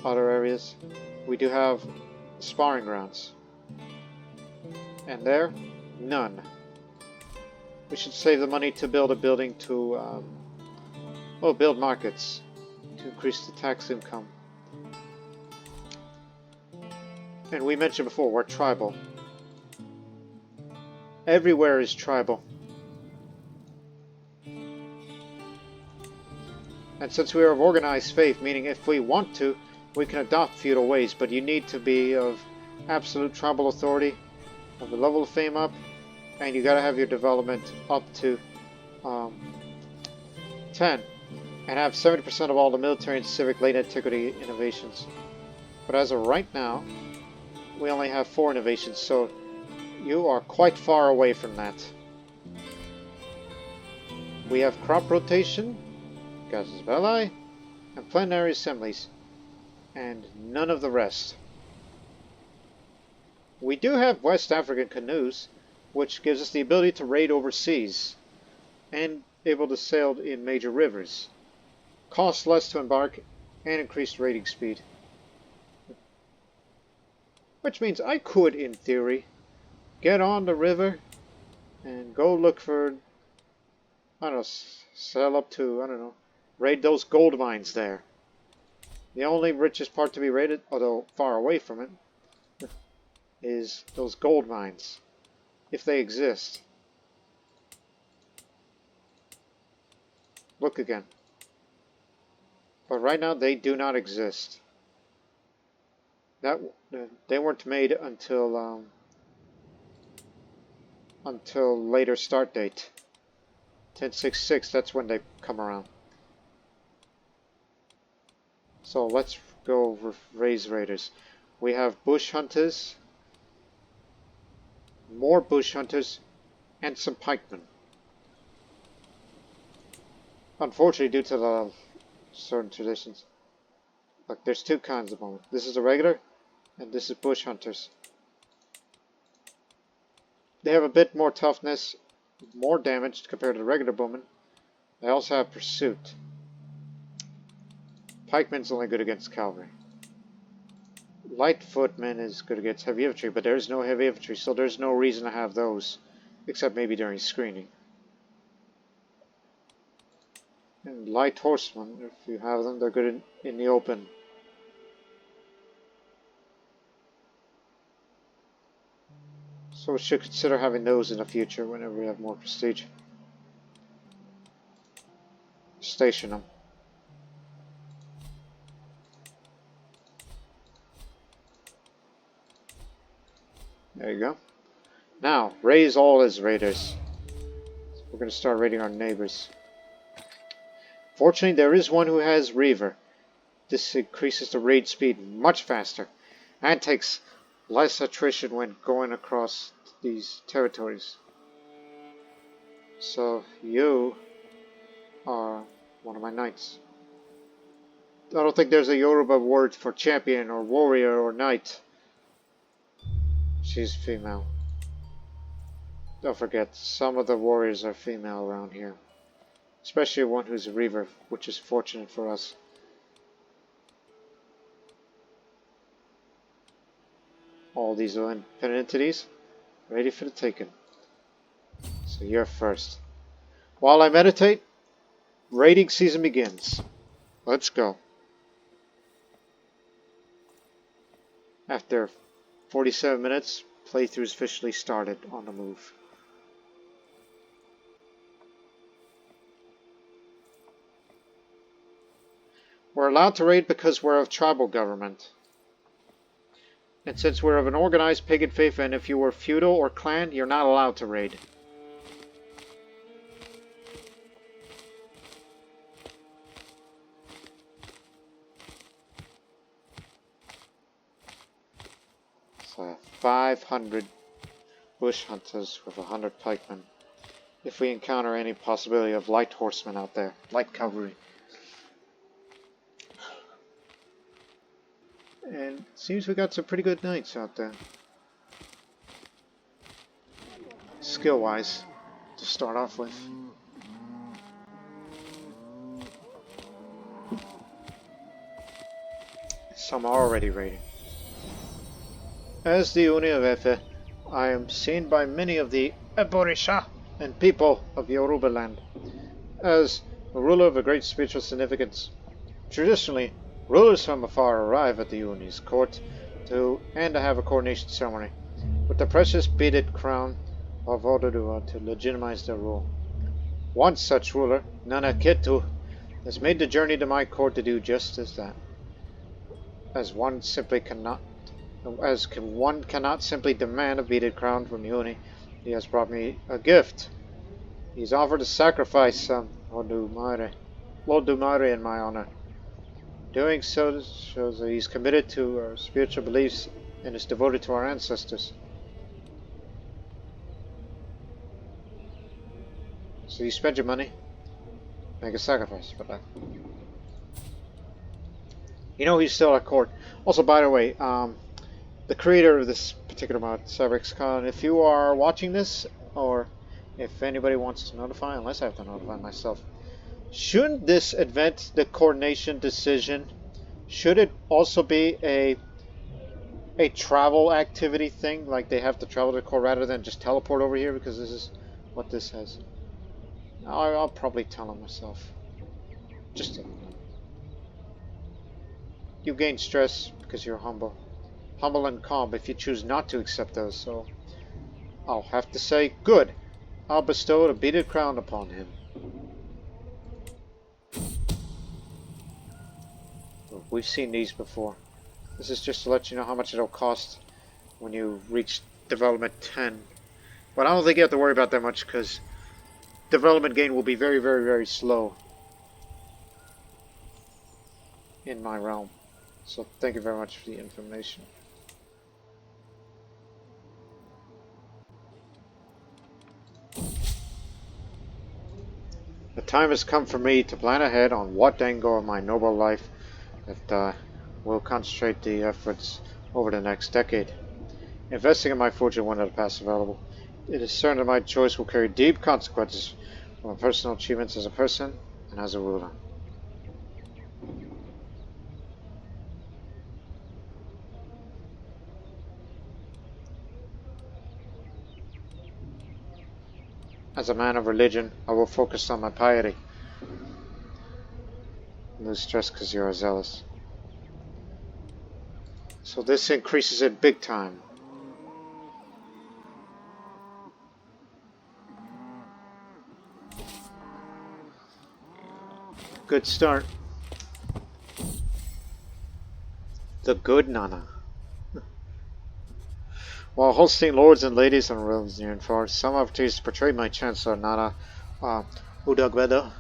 Other areas, we do have sparring grounds. And there, none. We should save the money to build a building to, build markets to increase the tax income. And we mentioned before, we're tribal. Everywhere is tribal. And since we are of organized faith, meaning if we want to, we can adopt feudal ways, but you need to be of absolute tribal authority, have the level of fame up, and you gotta have your development up to 10. And have 70% of all the military and civic late antiquity innovations. But as of right now, we only have 4 innovations, so you are quite far away from that. We have crop rotation, casus belli, and plenary assemblies, and none of the rest. We do have West African canoes, which gives us the ability to raid overseas, and able to sail in major rivers. Costs less to embark, and increased raiding speed. Which means I could, in theory, get on the river and go look for, I don't know, sail up to, I don't know, raid those gold mines there. The only richest part to be raided, although far away from it, is those gold mines, if they exist. Look again. But right now they do not exist. They weren't made until later start date. 1066, that's when they come around. So let's go over raise raiders. We have bush hunters, more bush hunters, and some pikemen. Unfortunately, due to the certain traditions. Look, there's two kinds of bowmen. This is a regular, and this is bush hunters. They have a bit more toughness, more damage compared to the regular bowmen. They also have pursuit. Pikeman's only good against cavalry. Light footman is good against heavy infantry, but there's no heavy infantry, so there's no reason to have those, except maybe during screening. And light horsemen, if you have them, they're good in the open. So we should consider having those in the future whenever we have more prestige. Station them. There you go. Now, raise all his raiders. We're going to start raiding our neighbors. Fortunately, there is one who has Reaver. This increases the raid speed much faster and takes less attrition when going across these territories. So, you are one of my knights. I don't think there's a Yoruba word for champion or warrior or knight. She's female. Don't forget, some of the warriors are female around here. Especially one who's a Reaver, which is fortunate for us. All these are independent entities, ready for the taking. So you're first. While I meditate, raiding season begins. Let's go. After 47 minutes, playthrough's officially started on the move. We're allowed to raid because we're of tribal government. And since we're of an organized pagan faith, and if you were feudal or clan, you're not allowed to raid. So 500 bush hunters with 100 pikemen. If we encounter any possibility of light horsemen out there, light cavalry. And it seems we got some pretty good knights out there. Skill-wise, to start off with. Some are already raiding. As the Ooni of Ile-Ife, I am seen by many of the Orisa and people of Yorubaland as a ruler of a great spiritual significance. Traditionally, rulers from afar arrive at the Ooni's court to have a coronation ceremony with the precious beaded crown of Oduduwa to legitimize their rule. One such ruler, Nanaketu, has made the journey to my court to do just as that. One cannot simply demand a beaded crown from the Ooni, he has brought me a gift. He's offered to sacrifice Olodumare in my honor. Doing so shows that he's committed to our spiritual beliefs and is devoted to our ancestors. So you spend your money, make a sacrifice for that. You know he's still at court. Also, by the way, the creator of this particular mod, Cyrex Khan, if you are watching this, or if anybody wants to notify, unless I have to notify myself, shouldn't this event, the coordination decision, should it also be a travel activity thing? Like they have to travel to court rather than just teleport over here, because this is what this has. I'll probably tell him myself. Just you gain stress because you're humble. Humble and calm if you choose not to accept those, so I'll have to say, good. I'll bestow a beaded crown upon him. We've seen these before. This is just to let you know how much it'll cost when you reach development 10. But I don't think you have to worry about that much because development gain will be very, very, very slow in my realm. So thank you very much for the information. The time has come for me to plan ahead on what angle of my noble life that will concentrate the efforts over the next decade. Investing in my fortune one of the paths available. It is certain that my choice will carry deep consequences for my personal achievements as a person and as a ruler. As a man of religion, I will focus on my piety. Lose stress because you are zealous. So this increases it big time. Good start. The good Nana. While hosting lords and ladies on realms near and far, some opportunities to portray my Chancellor Nana Udagweda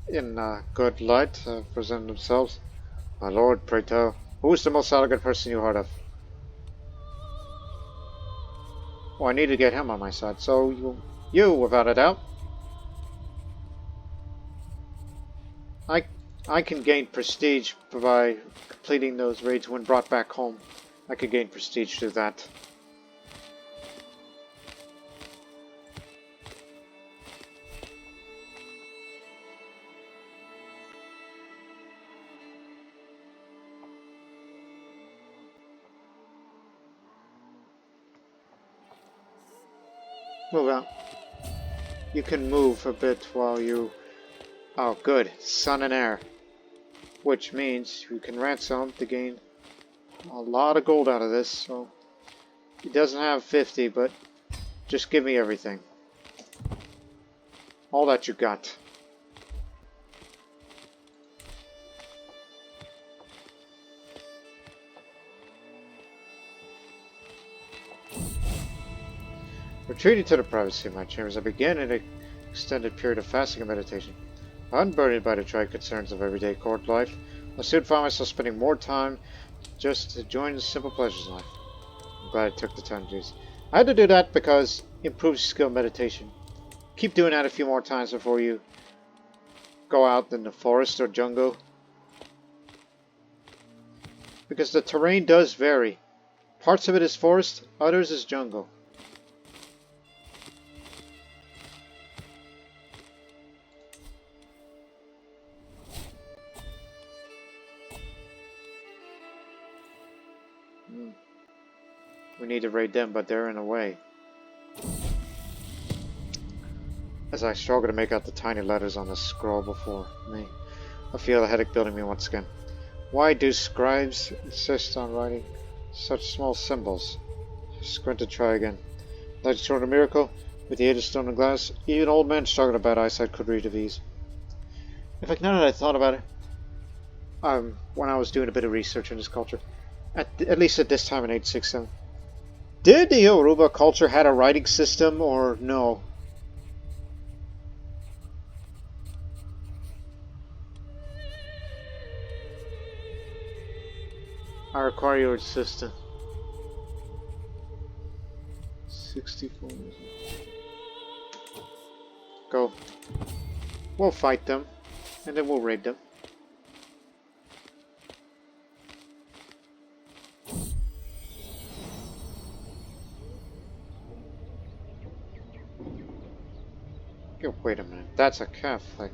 in good light present themselves. My lord, pray tell, who is the most elegant person you heard of? Oh, I need to get him on my side, so you without a doubt. I can gain prestige by completing those raids when brought back home. I could gain prestige through that. Move out. You can move a bit while you... Oh, good. Son and heir. Which means you can ransom to gain a lot of gold out of this, so... He doesn't have 50, but just give me everything. All that you got. Retreating to the privacy of my chambers, I began an extended period of fasting and meditation. Unburdened by the tried concerns of everyday court life, I soon found myself spending more time just to join the simple pleasures of life. I'm glad I took the time to do this. I had to do that because it improves skill meditation. Keep doing that a few more times before you go out in the forest or jungle. Because the terrain does vary. Parts of it is forest, others is jungle. We need to raid them, but they're in the way. As I struggle to make out the tiny letters on the scroll before me, I feel a headache building me once again. Why do scribes insist on writing such small symbols? Squint to try again. Like short a miracle, with the aid of stone and glass, even old men struggling with bad eyesight could read of ease. In fact, now that I thought about it, when I was doing a bit of research in this culture, at least at this time in 867, did the Yoruba culture had a writing system or no? I require your assistance. 64. Go. We'll fight them, and then we'll raid them. Yo, wait a minute. That's a Catholic.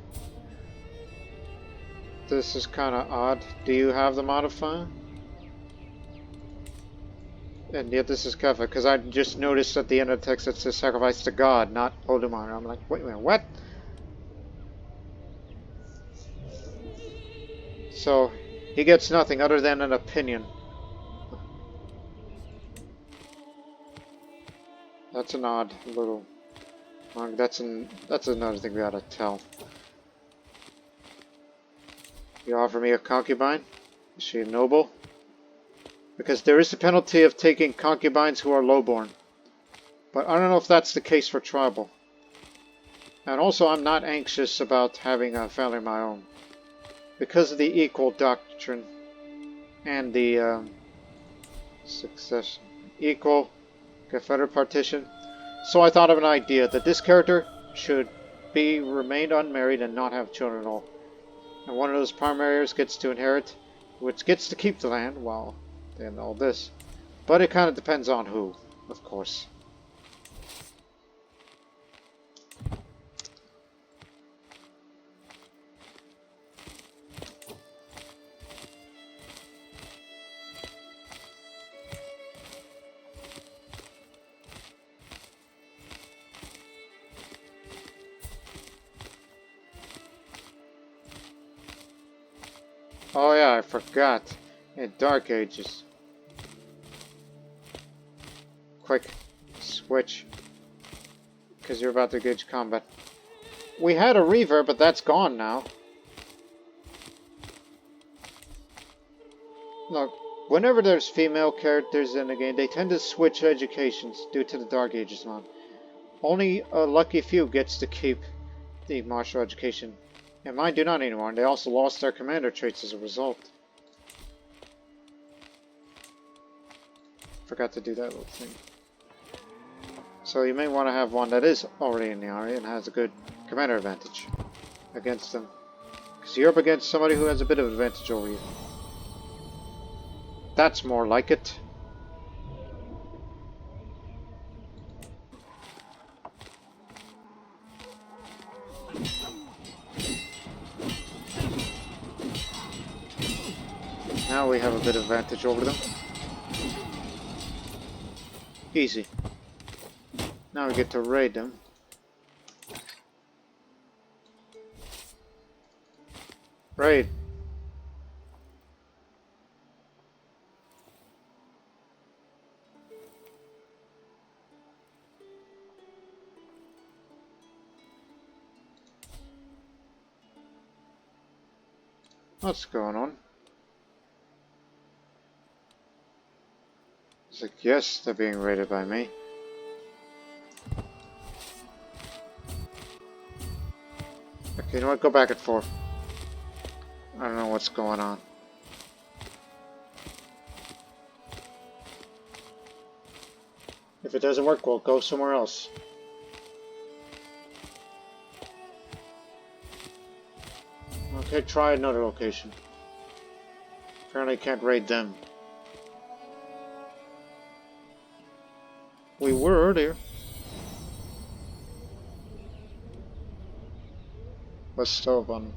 This is kind of odd. Do you have the modifier? And yet this is Catholic, because I just noticed at the end of the text it says sacrifice to God, not Olodumare. I'm like, wait a minute, what? So, he gets nothing other than an opinion. That's an odd little... That's another thing we ought to tell. You offer me a concubine? Is she a noble? Because there is the penalty of taking concubines who are lowborn. But I don't know if that's the case for tribal. And also I'm not anxious about having a family of my own. Because of the equal doctrine and the succession equal Confederate partition. So I thought of an idea that this character should be remain unmarried and not have children at all. And one of those primary heirs gets to inherit, which gets to keep the land while and all this. But it kind of depends on who, of course. Oh yeah, I forgot. In Dark Ages. Quick, switch. Because you're about to gauge combat. We had a reverb, but that's gone now. Look, whenever there's female characters in a game, they tend to switch educations due to the Dark Ages mod. Only a lucky few gets to keep the martial education. And mine do not anymore, and they also lost their commander traits as a result. Forgot to do that little thing. So you may want to have one that is already in the army and has a good commander advantage against them. Because you're up against somebody who has a bit of advantage over you. That's more like it. Now we have a bit of advantage over them. Easy. Now we get to raid them. Raid. What's going on? It's like, yes, they're being raided by me. Okay, you know what? Go back at 4. I don't know what's going on. If it doesn't work, we'll go somewhere else. Okay, try another location. Apparently I can't raid them. We were earlier. Let's stove on.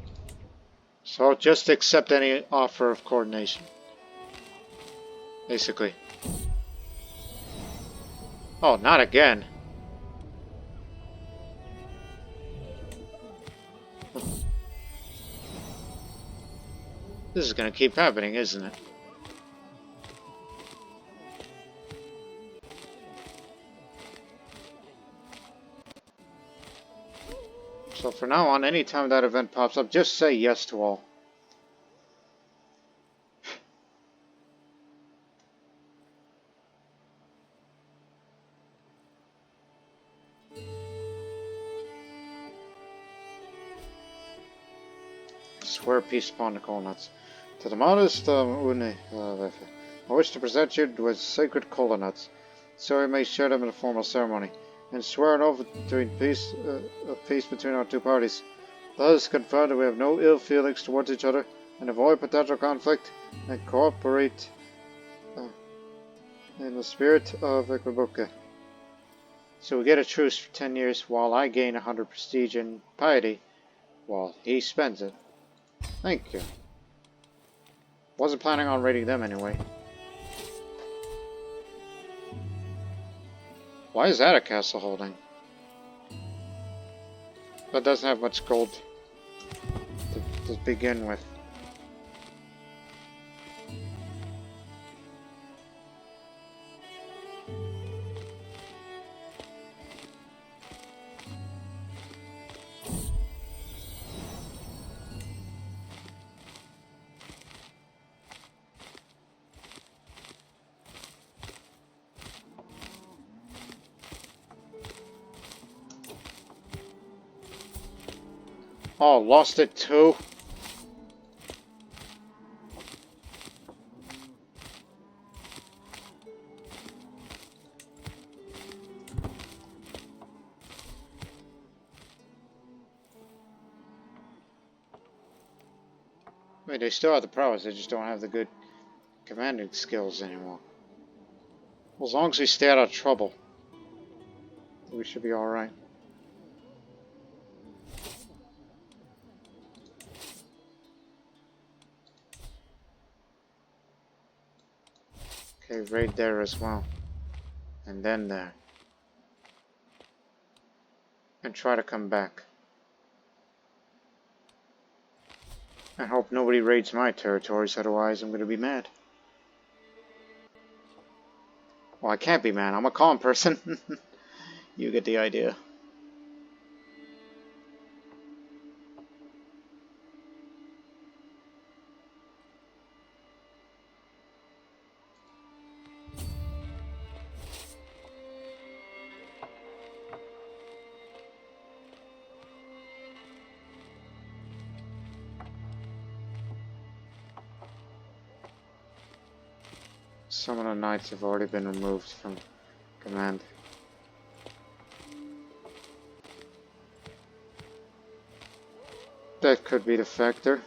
So just accept any offer of coordination. Basically. Oh, not again. This is gonna keep happening, isn't it? So for now on, anytime that event pops up, just say yes to all. Swear peace upon the coconuts. To the modest Ooni, I wish to present you with sacred coconuts, so we may share them in a formal ceremony, and swear an oath of peace between our two parties. Thus confirm that we have no ill feelings towards each other, and avoid potential conflict, and cooperate in the spirit of Ikubuke. So we get a truce for 10 years, while I gain 100 prestige and piety, while he spends it. Thank you. Wasn't planning on raiding them anyway. Why is that a castle holding? That doesn't have much gold to begin with. Oh, lost it too? I mean, they still have the prowess, they just don't have the good commanding skills anymore. Well, as long as we stay out of trouble, we should be alright. Okay, right there as well. And then there. And try to come back. I hope nobody raids my territories, otherwise I'm gonna be mad. Well, I can't be mad, I'm a calm person. You get the idea. Some of the knights have already been removed from command. That could be the factor.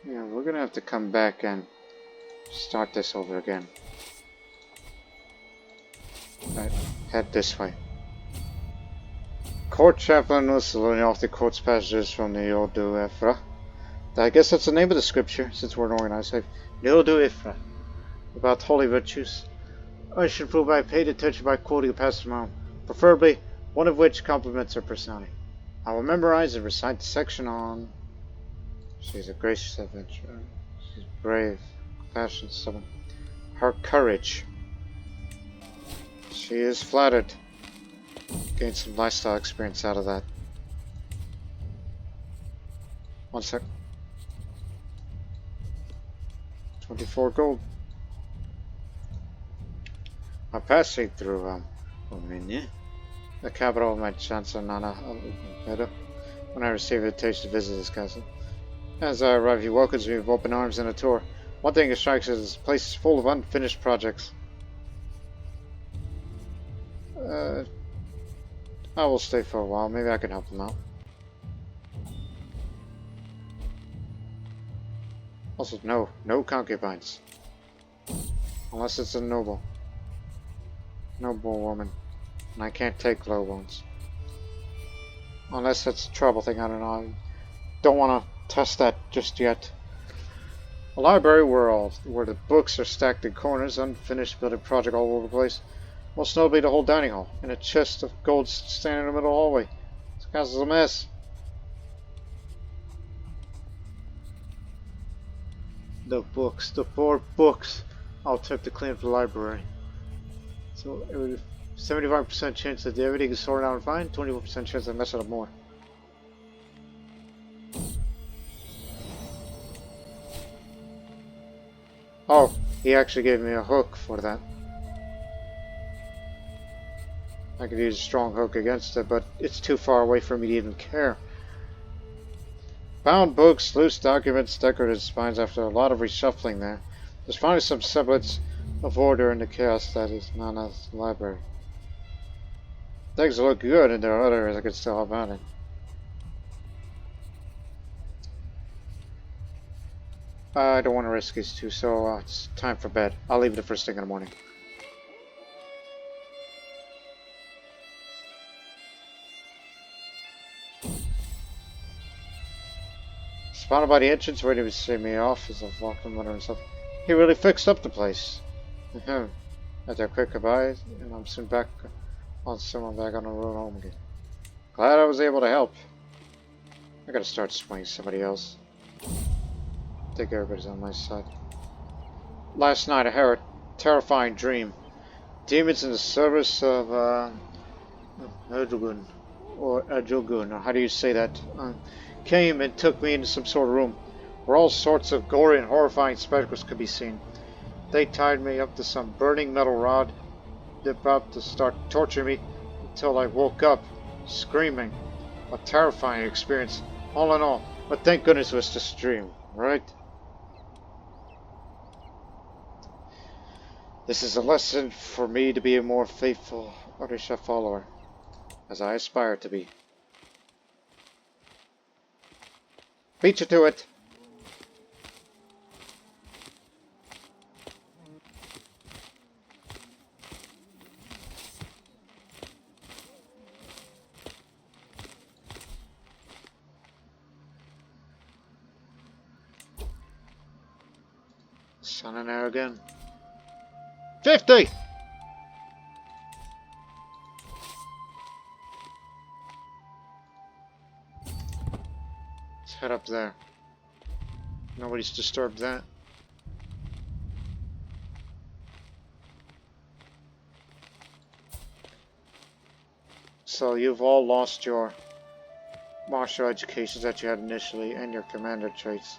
Yeah, we're gonna have to come back and start this over again. Right, head this way. Court chaplain was learning off the court's passages from the Oduduwa. I guess that's the name of the scripture, since we're an organized life. The Oduduwa. About holy virtues. I should prove I paid attention by quoting a passage of my own, preferably one of which complements her personality. I will memorize and recite the section on. She's a gracious adventurer. She's brave, compassionate, stubborn. Her courage. She is flattered. Gained some lifestyle experience out of that. 1 sec. 24 gold. I passed straight through Ooni, the capital of my chancellor Nana when I received an invitation to visit this castle. As I arrive, he welcomes me with open arms and a tour. One thing that strikes us is this place is full of unfinished projects. I will stay for a while. Maybe I can help them out. Also, no concubines. Unless it's a noble woman. And I can't take low ones. Unless it's a trouble thing, I don't know. I don't want to test that just yet. A library where the books are stacked in corners, unfinished building project all over the place. Most notably the whole dining hall, and a chest of gold standing in the middle of the hallway. This castle's a mess. The books, the 4 books. I'll attempt to clean up the library. So it was 75% chance that everything is sorted out and fine, 24% chance I mess it up more. Oh, he actually gave me a hook for that. I could use a strong hook against it, but it's too far away for me to even care. Bound books, loose documents, decorated spines. After a lot of reshuffling there, there's finally some semblance of order in the chaos that is Nana's library. Things look good, and there are others I could still help out in. I don't want to risk these two, so it's time for bed. I'll leave it the first thing in the morning. Spotted by the entrance, waiting to see me off as I walked in muttering himself. He really fixed up the place. After a quick goodbye, and I'm soon back on the road home again. Glad I was able to help. I gotta start swinging somebody else. I think everybody's on my side. Last night I had a terrifying dream. Demons in the service of Ajogun, or Ajogun, or how do you say that? Came and took me into some sort of room where all sorts of gory and horrifying spectacles could be seen. They tied me up to some burning metal rod. They're about to start torturing me until I woke up, screaming. A terrifying experience, all in all. But thank goodness it was just a dream, right? This is a lesson for me to be a more faithful Orisa follower, as I aspire to be. Beat you to it! Sun and air again. 50! Let's head up there. Nobody's disturbed that. So you've all lost your martial educations that you had initially and your commander traits.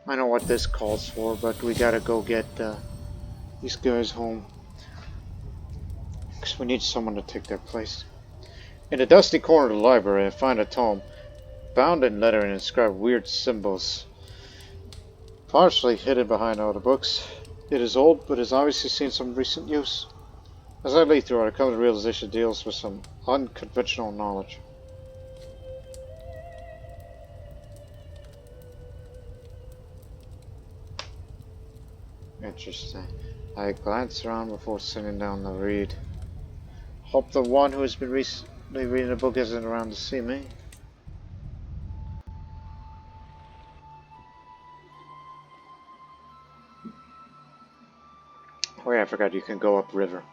I know what this calls for, but we gotta go get these guys home. Because we need someone to take their place. In a dusty corner of the library, I find a tome, bound in letter and inscribed weird symbols. Partially hidden behind all the books. It is old, but has obviously seen some recent use. As I read through it, I come to the realization it deals with some unconventional knowledge. Interesting. I glance around before sitting down to read. Hope the one who has been recently reading the book isn't around to see me. Oh yeah, I forgot you can go upriver.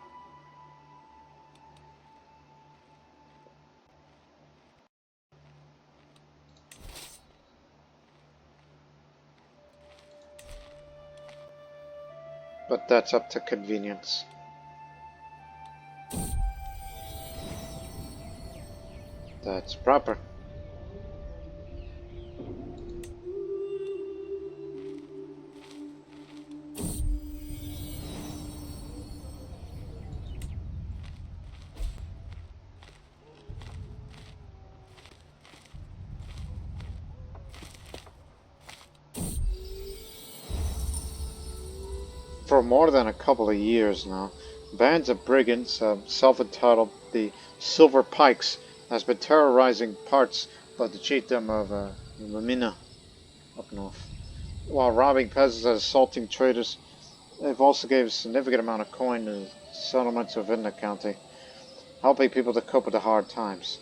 But that's up to convenience. That's proper. For more than a couple of years now, bands of brigands, self-entitled the Silver Pikes, has been terrorizing parts of the chiefdom of Lamina up north. While robbing peasants and assaulting traders, they've also gave a significant amount of coin to the settlements within the county, helping people to cope with the hard times.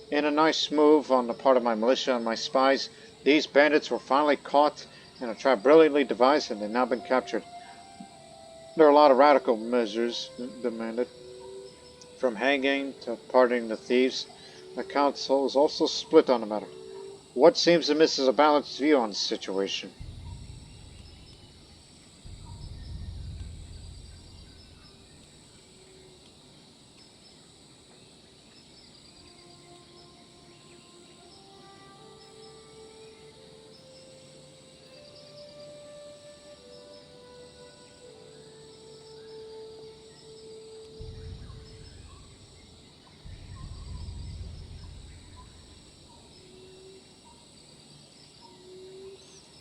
In a nice move on the part of my militia and my spies, these bandits were finally caught in a trap brilliantly devised and they've now been captured. There are a lot of radical measures demanded, from hanging to pardoning the thieves. The council is also split on the matter. What seems to miss is a balanced view on the situation.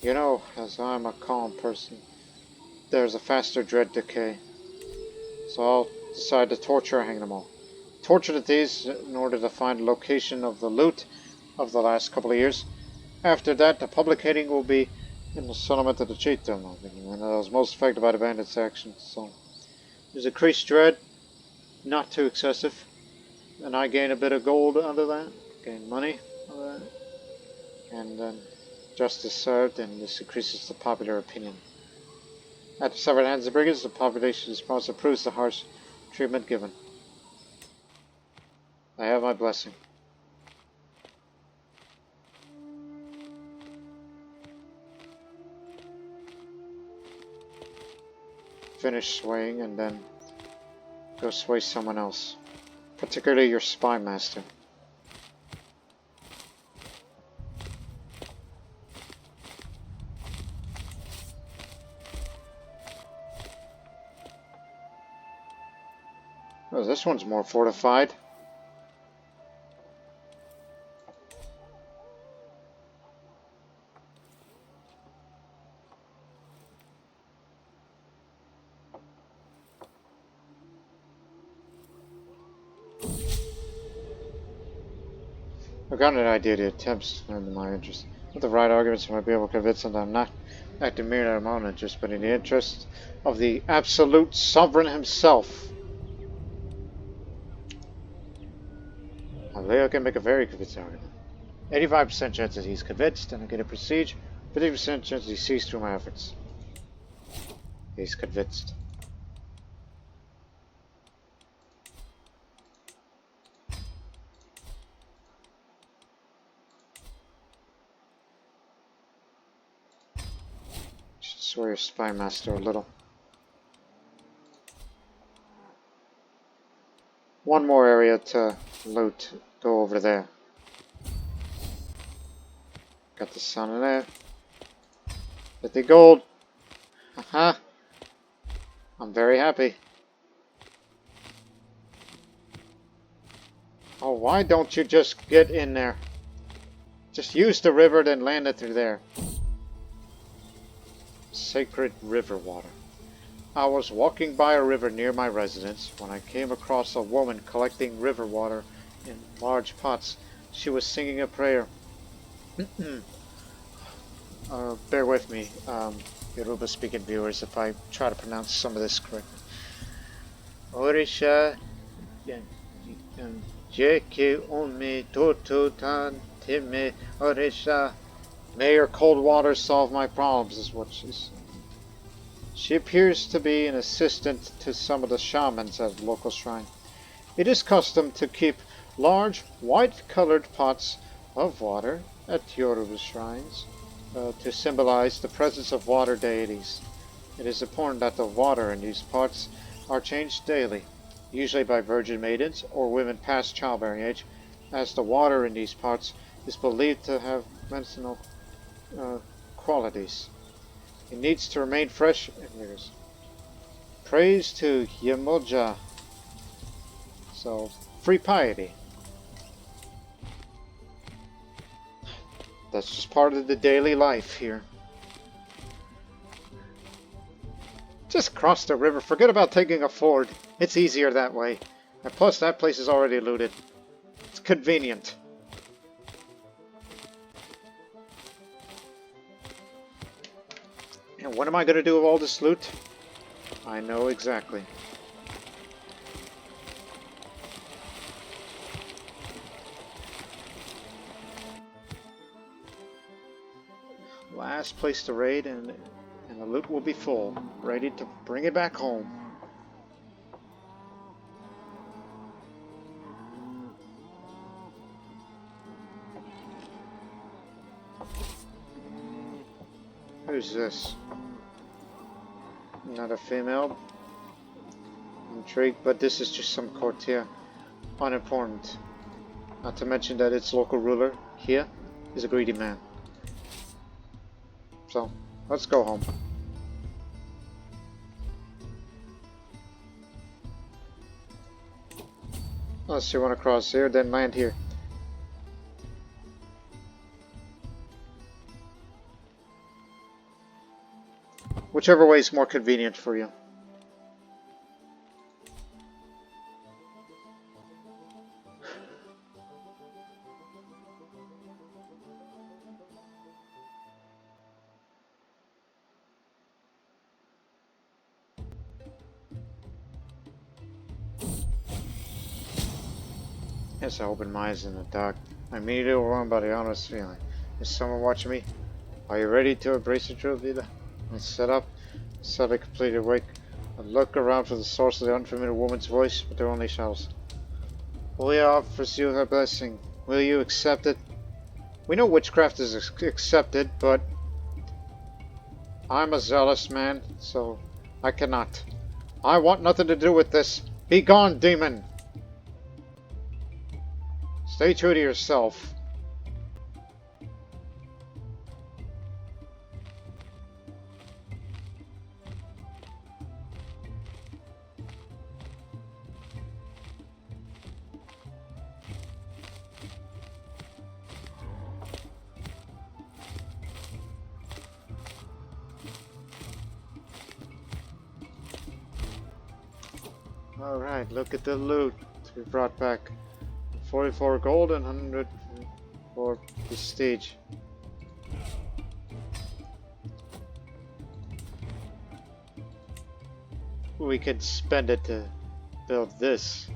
You know, as I'm a calm person, there's a faster dread decay. So I'll decide to torture and hang them all. Torture the thieves in order to find the location of the loot of the last couple of years. After that, the public hating will be in the settlement of the chiefdom, and I was most affected by the bandits' actions. So there's increased dread, not too excessive, and I gain a bit of gold out of that, gain money out of that, and then justice served, and this increases the popular opinion. At the severed hands of brigands, the population response approves the harsh treatment given. I have my blessing. Finish swaying and then go sway someone else, particularly your spy master. Oh, this one's more fortified. I got an idea the attempts in my interest. With the right arguments, I might be able to convince them that I'm not acting merely out of my own interest, but in the interest of the absolute sovereign himself. I believe I can make a very convincing argument. 85% chance that he's convinced and I get a prestige, 50% chance that he sees through my efforts. He's convinced. Should swear your spy master a little. One more area to loot. Go over there. Got the sun in there. Get the gold. Haha. I'm very happy. Oh, why don't you just get in there? Just use the river, then land it through there. Sacred river water. I was walking by a river near my residence when I came across a woman collecting river water in large pots. She was singing a prayer. Bear with me, Yoruba speaking viewers, if I try to pronounce some of this correctly. Orisa Jeke Umi Toto Tan Time Orisa. May your cold water solve my problems, is what she said. She appears to be an assistant to some of the shamans at the local shrine. It is custom to keep large, white-colored pots of water at Yoruba shrines to symbolize the presence of water deities. It is important that the water in these pots are changed daily, usually by virgin maidens or women past childbearing age, as the water in these pots is believed to have medicinal qualities. It needs to remain fresh and vigorous. Praise to Yemoja. So, free piety. That's just part of the daily life here. Just cross the river. Forget about taking a ford. It's easier that way. And plus, that place is already looted. It's convenient. And what am I going to do with all this loot? I know exactly. Last place to raid, and the loot will be full, ready to bring it back home. Who's this? Not a female. Intrigued, but this is just some courtier. Unimportant. Not to mention that its local ruler here is a greedy man. So, let's go home. Unless you want to cross here, then land here. Whichever way is more convenient for you. Yes, I opened my eyes in the dark. I immediately overwhelmed by the honest feeling. Is someone watching me? Are you ready to embrace the truth, Ila? I sat up, suddenly completely awake. I looked around for the source of the unfamiliar woman's voice, but there were only shadows. Oya offers you her blessing. Will you accept it? We know witchcraft is accepted, but I'm a zealous man, so I cannot. I want nothing to do with this. Be gone, demon! Stay true to yourself. Alright, look at the loot we brought back. 44 gold and 100 or prestige. We could spend it to build this.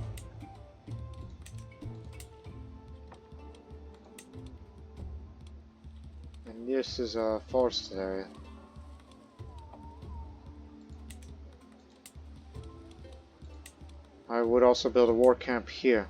And this is a forested area. I would also build a war camp here.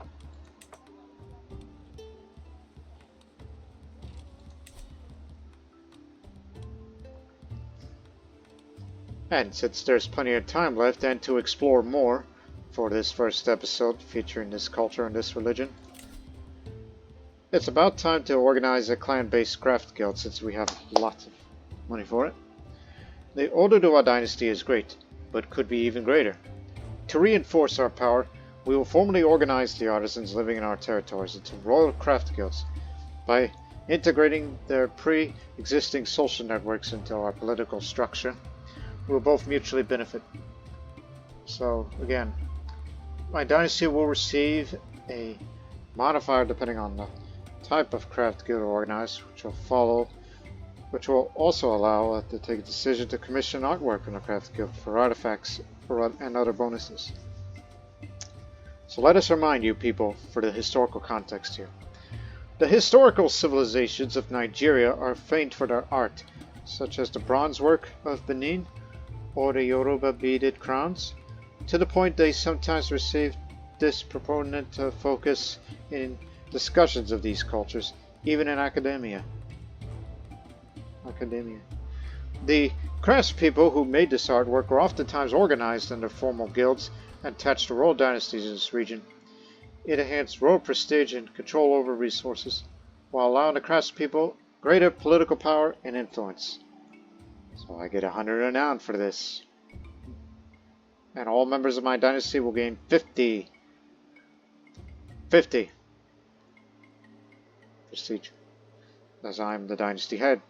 And since there's plenty of time left and to explore more for this first episode featuring this culture and this religion, it's about time to organize a clan-based craft guild since we have lots of money for it. The Oduduwa dynasty is great, but could be even greater. To reinforce our power, we will formally organize the artisans living in our territories into royal craft guilds by integrating their pre-existing social networks into our political structure. We will both mutually benefit. So again, my dynasty will receive a modifier depending on the type of craft guild organized, which will also allow to take a decision to commission artwork in the craft guild for artifacts and other bonuses. So let us remind you people for the historical context here. The historical civilizations of Nigeria are famed for their art, such as the bronze work of Benin or the Yoruba beaded crowns, to the point they sometimes receive disproportionate focus in discussions of these cultures, even in academia. The craftspeople who made this artwork were oftentimes organized under formal guilds and attached to royal dynasties in this region. It enhanced royal prestige and control over resources, while allowing the craftspeople greater political power and influence. So I get 100 renown for this. And all members of my dynasty will gain 50 prestige, as I am the dynasty head.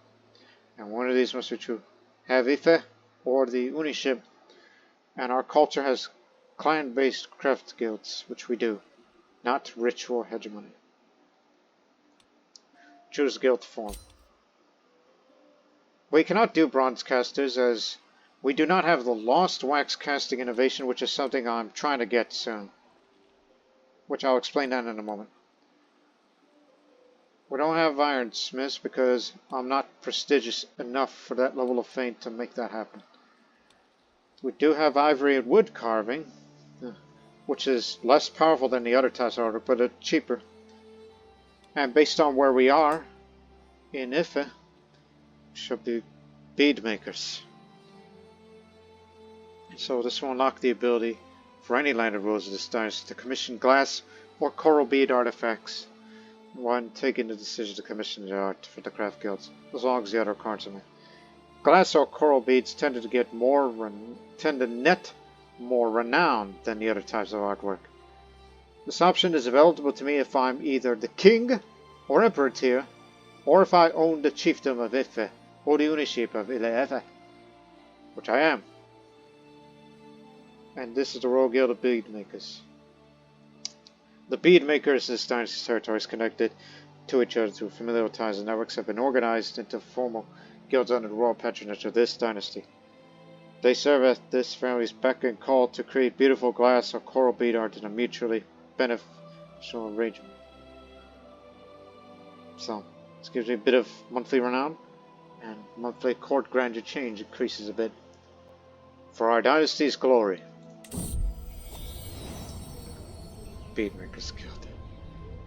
And one of these must be true. Have Ife or the Ooni. And our culture has clan-based craft guilds, which we do, not ritual hegemony. Choose guild form. We cannot do bronze casters as we do not have the lost wax casting innovation, which is something I'm trying to get soon, which I'll explain that in a moment. We don't have ironsmiths because I'm not prestigious enough for that level of fame to make that happen. We do have ivory and wood carving, which is less powerful than the other types of artwork, but it's cheaper. And based on where we are in Ife, should be bead makers. So this will unlock the ability for any landed rulers of this dynasty to commission glass or coral bead artifacts when taking the decision to commission the art for the craft guilds, as long as the other cards are met. Glass or coral beads tend to net more renown than the other types of artwork. This option is available to me if I'm either the king or emperor tier, or if I own the chiefdom of Ife or the ownership of Ile-Ife, which I am. And this is the Royal Guild of Bead Makers. The bead makers in this dynasty's territories connected to each other through familial ties and networks have been organized into formal guilds under the royal patronage of this dynasty. They serve at this family's beck and call to create beautiful glass or coral bead art in a mutually beneficial arrangement. So, this gives me a bit of monthly renown, and monthly court grandeur change increases a bit. For our dynasty's glory. Beadmakers Guild.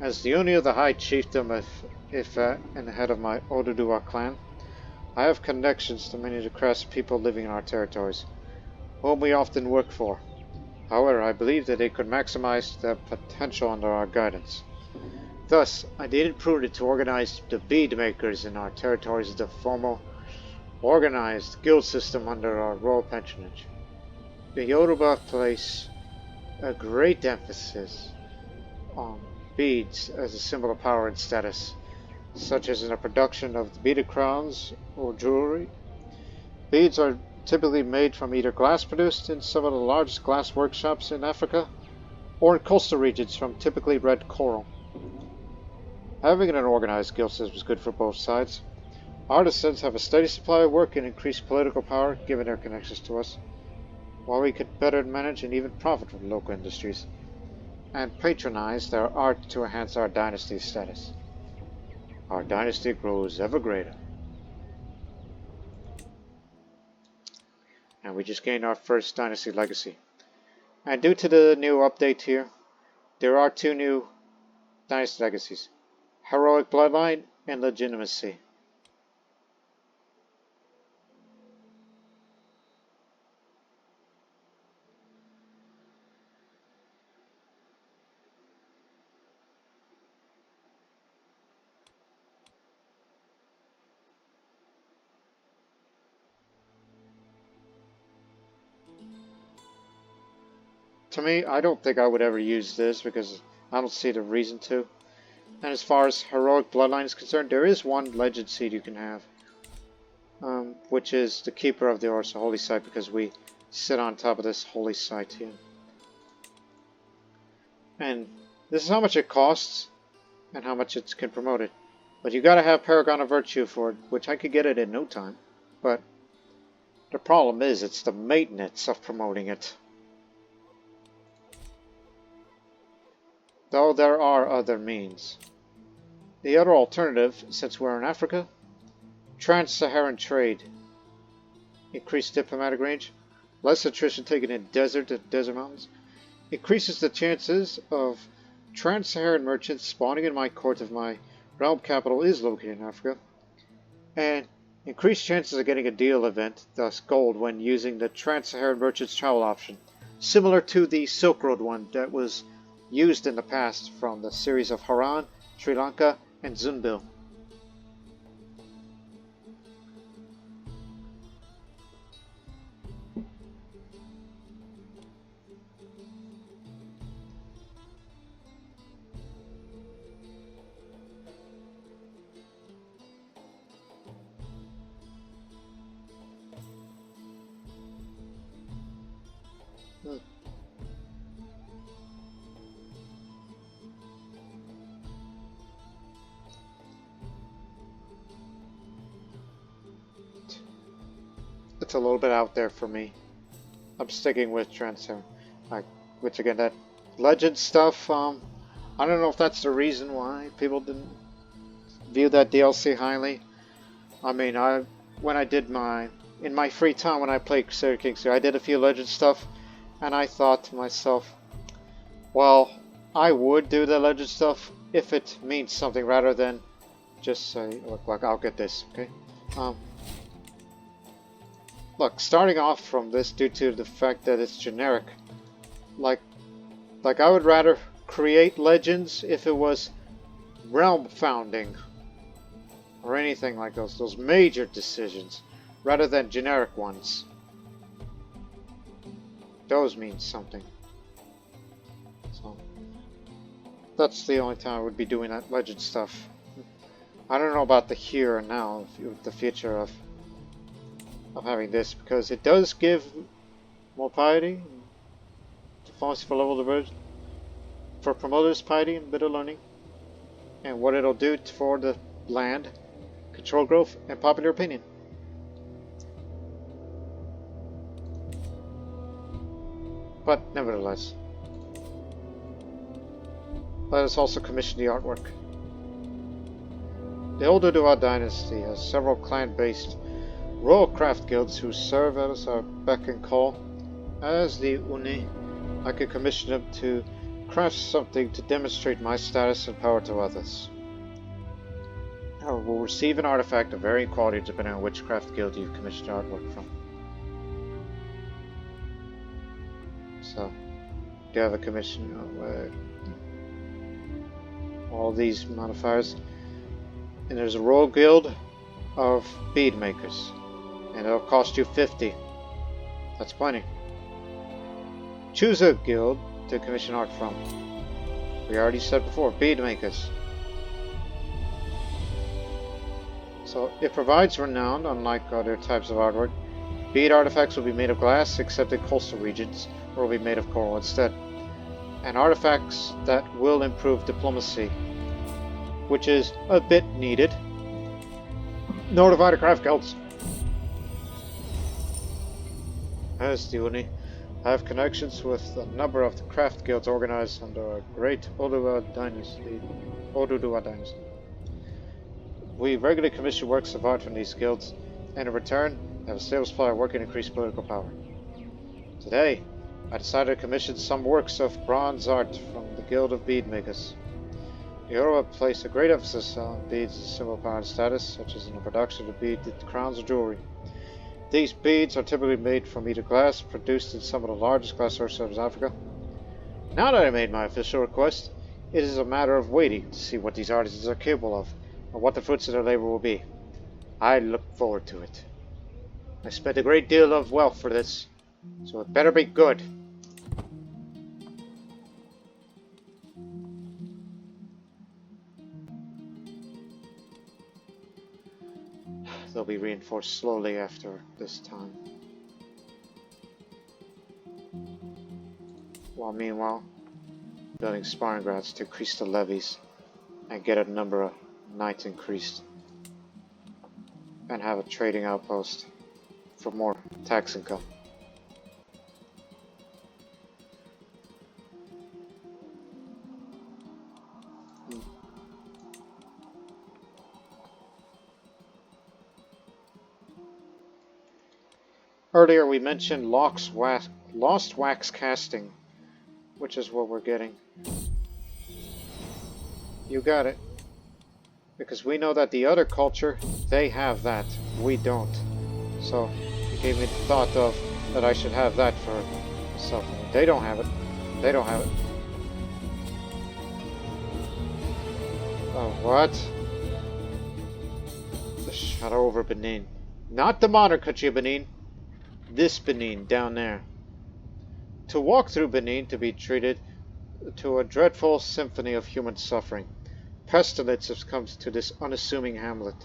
As the Ooni of the High Chiefdom of Ife and the head of my Oduduwa clan, I have connections to many of the craftspeople living in our territories, whom we often work for. However, I believe that they could maximize their potential under our guidance. Thus, I deemed it prudent to organize the bead makers in our territories as a formal, organized guild system under our royal patronage. The Yoruba place a great emphasis on beads as a symbol of power and status, such as in the production of the beaded crowns or jewelry. Beads are typically made from either glass produced in some of the largest glass workshops in Africa, or in coastal regions from typically red coral. Having an organized guild system is good for both sides. Artisans have a steady supply of work and increased political power given their connections to us, while we could better manage and even profit from local industries, and patronize their art to enhance our dynasty status. Our dynasty grows ever greater. And we just gained our first dynasty legacy. And due to the new update here, there are 2 new dynasty legacies: Heroic Bloodline and Legitimacy. To me, I don't think I would ever use this because I don't see the reason to. And as far as Heroic Bloodline is concerned, there is one legend seed you can have, which is the Keeper of the Orisa Holy Site, because we sit on top of this holy site here. And this is how much it costs and how much it can promote it. But you gotta have Paragon of Virtue for it, which I could get it in no time. But the problem is, it's the maintenance of promoting it. Though there are other means. The other alternative, since we're in Africa, Trans-Saharan trade. Increased diplomatic range, less attrition taken in desert and desert mountains, increases the chances of Trans-Saharan merchants spawning in my court if my realm capital is located in Africa, and increased chances of getting a deal event, thus gold, when using the Trans-Saharan merchants travel option, similar to the Silk Road one that was used in the past from the series of Haran, Sri Lanka, and Zunbil. It's a little bit out there for me. I'm sticking with Trans-Saharan. Which again, that legend stuff, I don't know if that's the reason why people didn't view that DLC highly. I mean, when I did in my free time when I played Crusader Kings 3, I did a few legend stuff, and I thought to myself, well, I would do the legend stuff if it means something rather than just say, look, I'll get this, okay? Look, starting off from this due to the fact that it's generic, like I would rather create legends if it was realm founding or anything like those major decisions, rather than generic ones. Those mean something. So that's the only time I would be doing that legend stuff. I don't know about the here and now, the future of having this, because it does give more piety, diplomacy for level diversion, for promoters piety and better learning, and what it'll do for the land, control growth, and popular opinion. But nevertheless, let us also commission the artwork. The Oduduwa dynasty has several clan-based royal craft guilds who serve as our beck and call. As the Ooni, I could commission them to craft something to demonstrate my status and power to others. However, we'll receive an artifact of varying quality depending on which craft guild you've commissioned artwork from. So, do you have a commission of all these modifiers? And there's a royal guild of bead makers, and it'll cost you 50. That's plenty. Choose a guild to commission art from. We already said before, bead makers. So it provides renown, unlike other types of artwork. Bead artifacts will be made of glass, except in coastal regions, or will be made of coral instead. And artifacts that will improve diplomacy which is a bit needed. Notify the craft guilds. As the Ooni, I have connections with a number of the craft guilds organized under a great Oduduwa dynasty. We regularly commission works of art from these guilds, and in return, have a stable supply of work and increased political power. Today, I decided to commission some works of bronze art from the Guild of Bead Makers. The Yoruba place a great emphasis on beads as a symbol of power and status, such as in the production of beaded crowns or jewelry. These beads are typically made from either glass, produced in some of the largest glass workshops in Africa. Now that I made my official request, it is a matter of waiting to see what these artisans are capable of, and what the fruits of their labor will be. I look forward to it. I spent a great deal of wealth for this, so it better be good. They'll be reinforced slowly after this time. While meanwhile, building sparring grounds to increase the levies and get a number of knights increased. And have a trading outpost for more tax income. Earlier we mentioned lost wax casting, which is what we're getting. You got it. Because we know that the other culture, they have that. We don't. So it gave me the thought of that I should have that for myself. They don't have it. They don't have it. Oh, what? The shadow over Benin. Not the modern country of Benin. This Benin down there. To walk through Benin to be treated to a dreadful symphony of human suffering. Pestilence has come to this unassuming hamlet.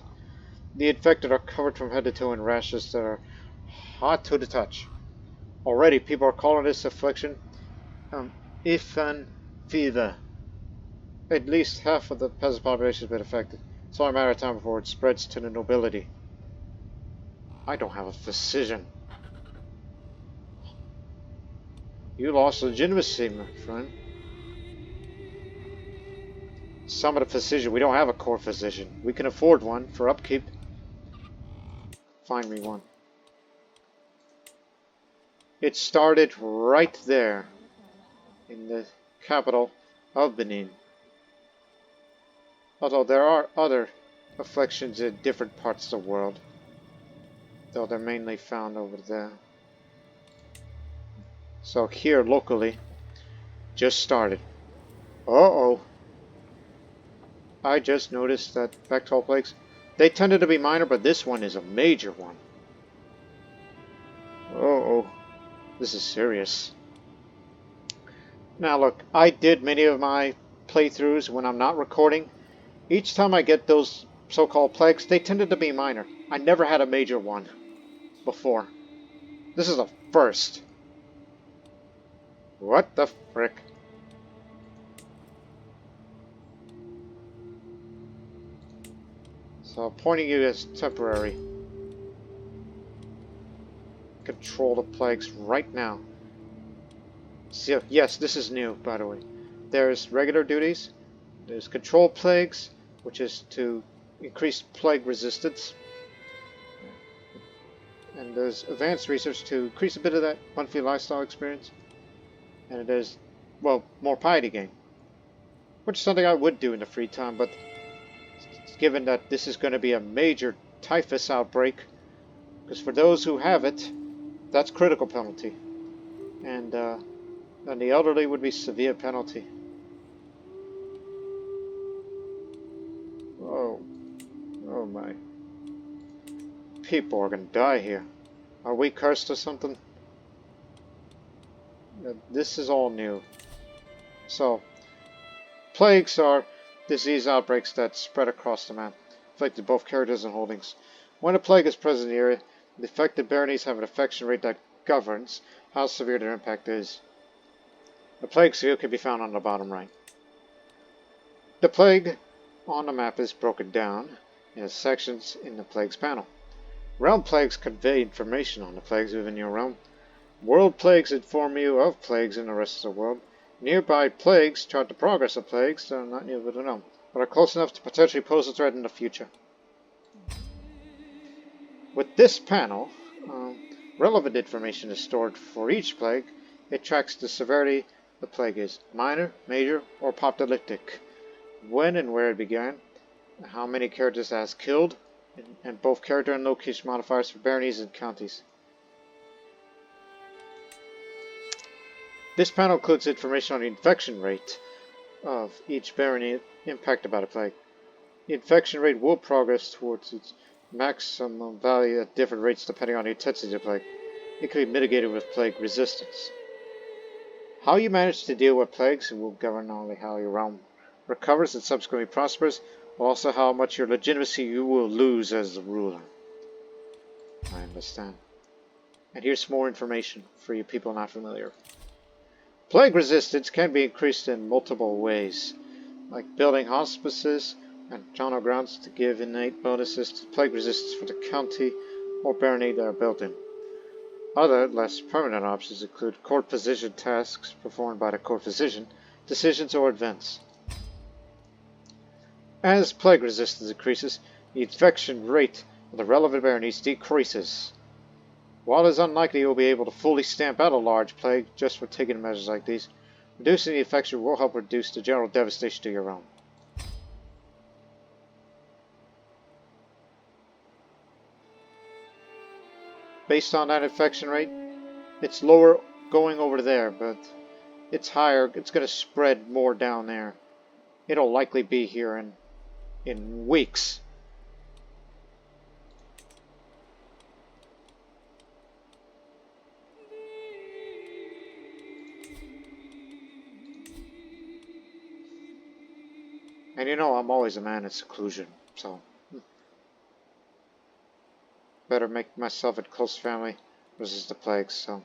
The infected are covered from head to toe in rashes that are hot to the touch. Already people are calling this affliction Ifan fever. At least half of the peasant population has been affected. It's only a matter of time before it spreads to the nobility. I don't have a physician. You lost legitimacy, my friend. Summon a physician. We don't have a core physician. We can afford one for upkeep. Find me one. It started right there in the capital of Benin. Although there are other afflictions in different parts of the world, though they're mainly found over there. So here locally, just started. Uh-oh. I just noticed that vectile plagues, they tended to be minor, but this one is a major one. Uh-oh. This is serious. Now look, I did many of my playthroughs when I'm not recording. Each time I get those so-called plagues, they tended to be minor. I never had a major one before. This is a first. What the frick? So I'm pointing you as temporary. Control the plagues right now. So, yes, this is new, by the way. There's regular duties. There's control plagues, which is to increase plague resistance. And there's advanced research to increase a bit of that monthly lifestyle experience. And there's, well, more piety gain. Which is something I would do in the free time, but given that this is going to be a major typhus outbreak, because for those who have it, that's critical penalty. And the elderly would be severe penalty. Oh. Oh my. People are going to die here. Are we cursed or something? This is all new. So, plagues are disease outbreaks that spread across the map, affecting both characters and holdings. When a plague is present in the area, the affected baronies have an infection rate that governs how severe their impact is. The plague seal can be found on the bottom right. The plague on the map is broken down into sections in the plagues panel. Realm plagues convey information on the plagues within your realm. World plagues inform you of plagues in the rest of the world. Nearby plagues chart the progress of plagues that are not near the realm, but are close enough to potentially pose a threat in the future. With this panel, relevant information is stored for each plague. It tracks the severity the plague is, minor, major, or apocalyptic, when and where it began, how many characters it has killed, and both character and location modifiers for baronies and counties. This panel includes information on the infection rate of each barony impacted by the plague. The infection rate will progress towards its maximum value at different rates depending on the intensity of the plague. It can be mitigated with plague resistance. How you manage to deal with plagues will govern not only how your realm recovers and subsequently prospers, but also how much your legitimacy you will lose as the ruler. I understand. And here's more information for you people not familiar. Plague resistance can be increased in multiple ways, like building hospices and channel grounds to give innate bonuses to plague resistance for the county or barony they are built in. Other, less permanent options include court physician tasks performed by the court physician, decisions, or events. As plague resistance increases, the infection rate of the relevant baronies decreases. While it is unlikely you will be able to fully stamp out a large plague just for taking measures like these, reducing the infection will help reduce the general devastation to your realm. Based on that infection rate, it's lower going over there, but it's higher. It's going to spread more down there. It'll likely be here in weeks. And you know, I'm always a man in seclusion, so better make myself a close family versus the plagues, so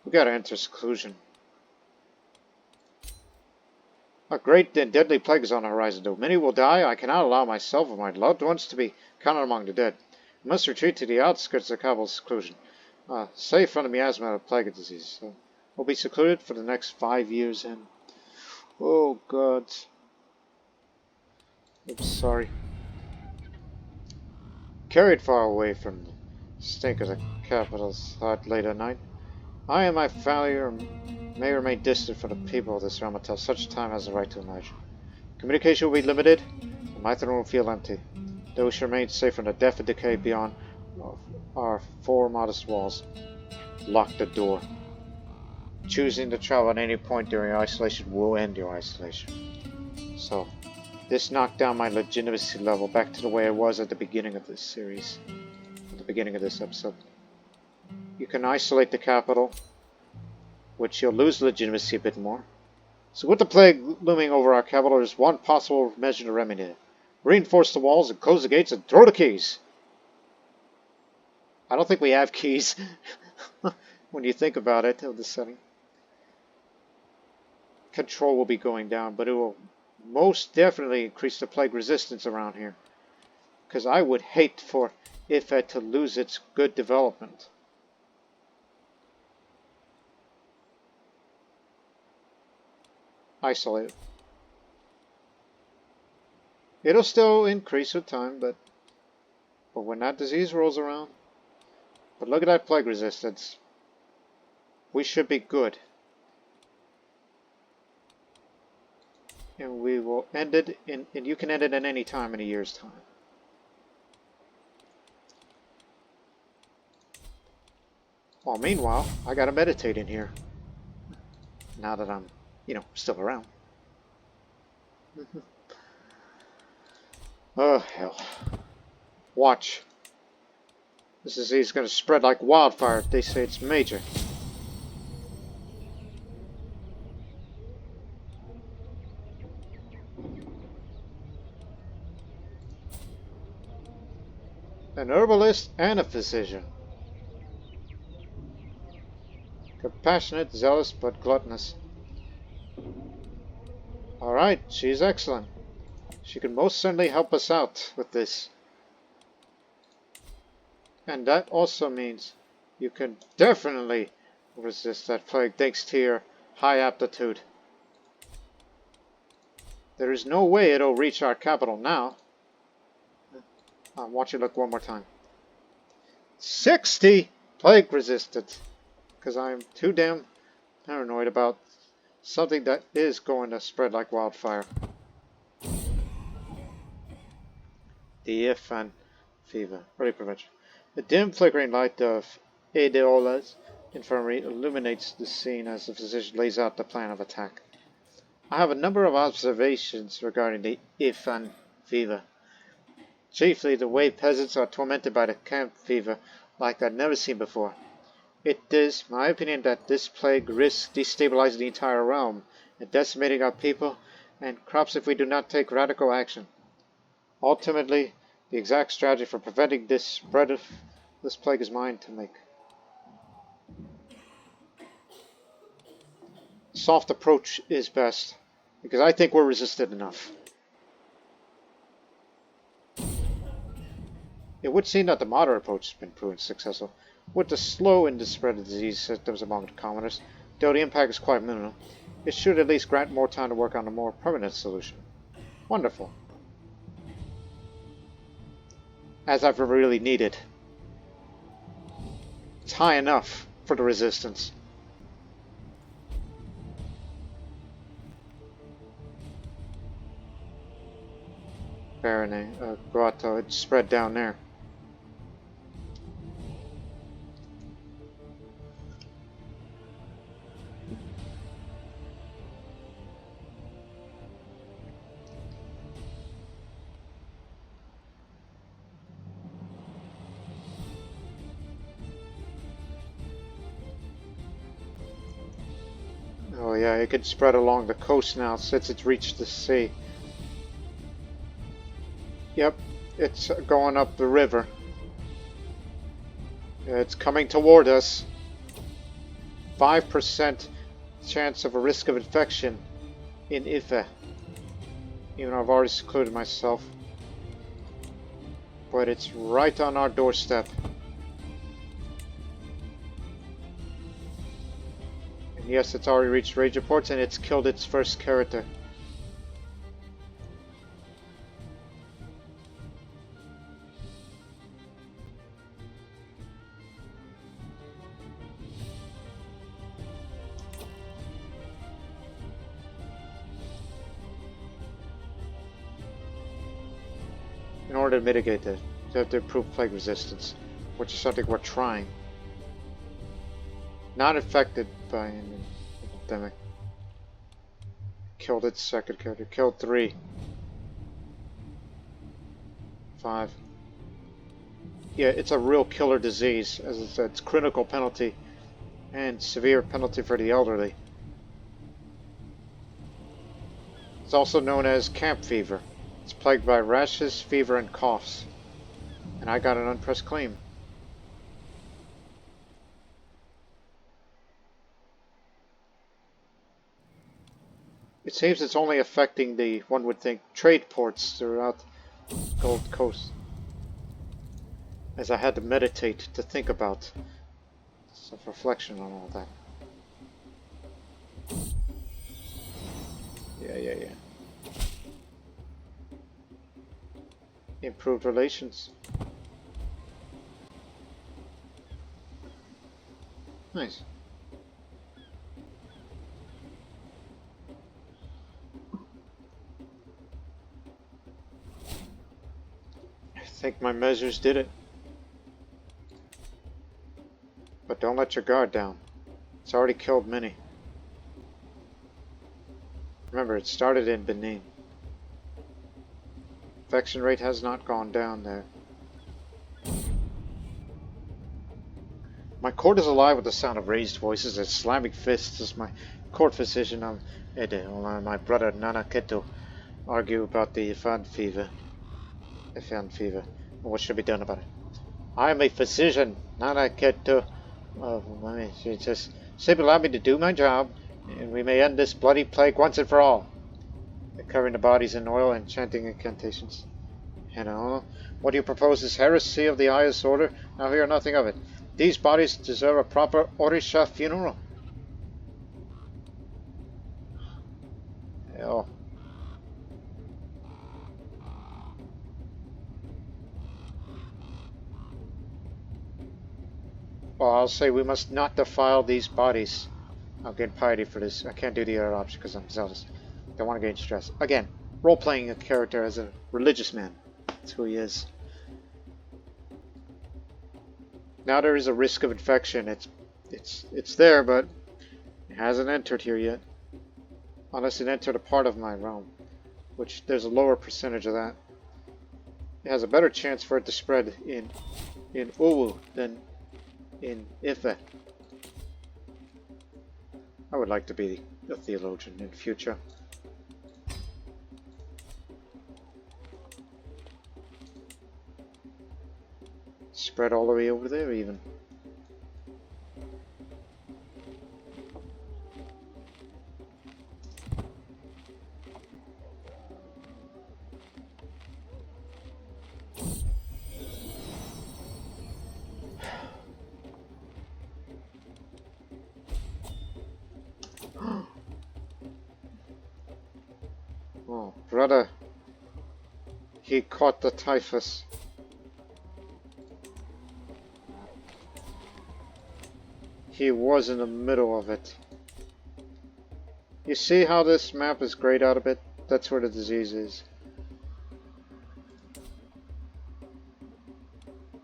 we gotta enter seclusion. A great and deadly plague is on the horizon, though many will die. I cannot allow myself or my loved ones to be counted among the dead. I must retreat to the outskirts of Kabal's seclusion, safe from the miasma of plague and disease. So we'll be secluded for the next 5 years, and oh God. Oops, sorry. Carried far away from the stink of the capital's hot late at night, I and my family may remain distant from the people of this realm until such time has the right to emerge. Communication will be limited, and my throne will feel empty. Those should remain safe from the death and decay beyond our 4 modest walls. Lock the door. Choosing to travel at any point during your isolation will end your isolation. So, this knocked down my legitimacy level back to the way it was at the beginning of this series. At the beginning of this episode. You can isolate the capital, which you'll lose legitimacy a bit more. So with the plague looming over our capital, there's one possible measure to remedy it. Reinforce the walls and close the gates and throw the keys. I don't think we have keys when you think about it of the setting. Control will be going down, but it will most definitely increase the plague resistance around here. Because I would hate for Ile-Ife to lose its good development. Isolate it. It'll still increase with time, but when that disease rolls around. But look at that plague resistance. We should be good. And we will end it and you can end it at any time in a year's time. Well, meanwhile, I gotta meditate in here. Now that I'm, still around. Oh, hell. Watch. This disease is gonna spread like wildfire. They say it's major. An herbalist and a physician. Compassionate, zealous, but gluttonous. Alright, she's excellent. She could most certainly help us out with this. And that also means you can definitely resist that plague thanks to your high aptitude. There is no way it'll reach our capital now. Watch it look one more time. 60 plague resisted. Because I'm too damn paranoid about something that is going to spread like wildfire. The Ile-Ife fever. Early prevention. The dim flickering light of Adeola's infirmary illuminates the scene as the physician lays out the plan of attack. I have a number of observations regarding the Ile-Ife fever. Chiefly the way peasants are tormented by the camp fever like I'd never seen before. It is my opinion that this plague risks destabilizing the entire realm and decimating our people and crops if we do not take radical action. Ultimately, the exact strategy for preventing this spread of this plague is mine to make. Soft approach is best, because I think we're resistant enough. It would seem that the moderate approach has been proven successful, with the slow in the spread of disease symptoms among the commoners, though the impact is quite minimal. It should at least grant more time to work on a more permanent solution. Wonderful. As I've really needed. It's high enough for the resistance. Barony, Grotto, it's spread down there. Oh yeah, it could spread along the coast now since it's reached the sea. Yep, it's going up the river. It's coming toward us. 5% chance of a risk of infection in Ife. Even though I've already secluded myself. But it's right on our doorstep. And yes, it's already reached rage reports and it's killed its first character. In order to mitigate that, you have to improve plague resistance, which is something we're trying. Not affected by an epidemic. Killed its second character. Killed 3. 5. Yeah, it's a real killer disease, as I said. It's critical penalty and severe penalty for the elderly. It's also known as camp fever. It's plagued by rashes, fever, and coughs. And I got an unpressed claim. It seems it's only affecting the, one would think, trade ports throughout the Gold Coast. As I had to meditate to think about some reflection on all that. Yeah. Improved relations. Nice. I think my measures did it. But don't let your guard down. It's already killed many. Remember, it started in Benin. Infection rate has not gone down there. My court is alive with the sound of raised voices and slamming fists as my court physician, my brother Nana Keto, argue about the Ife fever. And what should be done about it. I am a physician, Nana Keto. Just simply allow me to do my job, and we may end this bloody plague once and for all. covering the bodies in oil and chanting incantations. What do you propose is heresy of the highest order? Now hear nothing of it. These bodies deserve a proper Orisa funeral. Hell. Well, I'll say we must not defile these bodies. I'll get piety for this. I can't do the other option because I'm zealous. Don't want to gain stress. Again, role-playing a character as a religious man. That's who he is. Now there is a risk of infection. It's there, but it hasn't entered here yet. Unless it entered a part of my realm, which there's a lower percentage of that. It has a better chance for it to spread in Owu than in Ife. I would like to be a theologian in the future. Spread all the way over there even. Oh, brother. He caught the typhus. He was in the middle of it. You see how this map is grayed out a bit? That's where the disease is.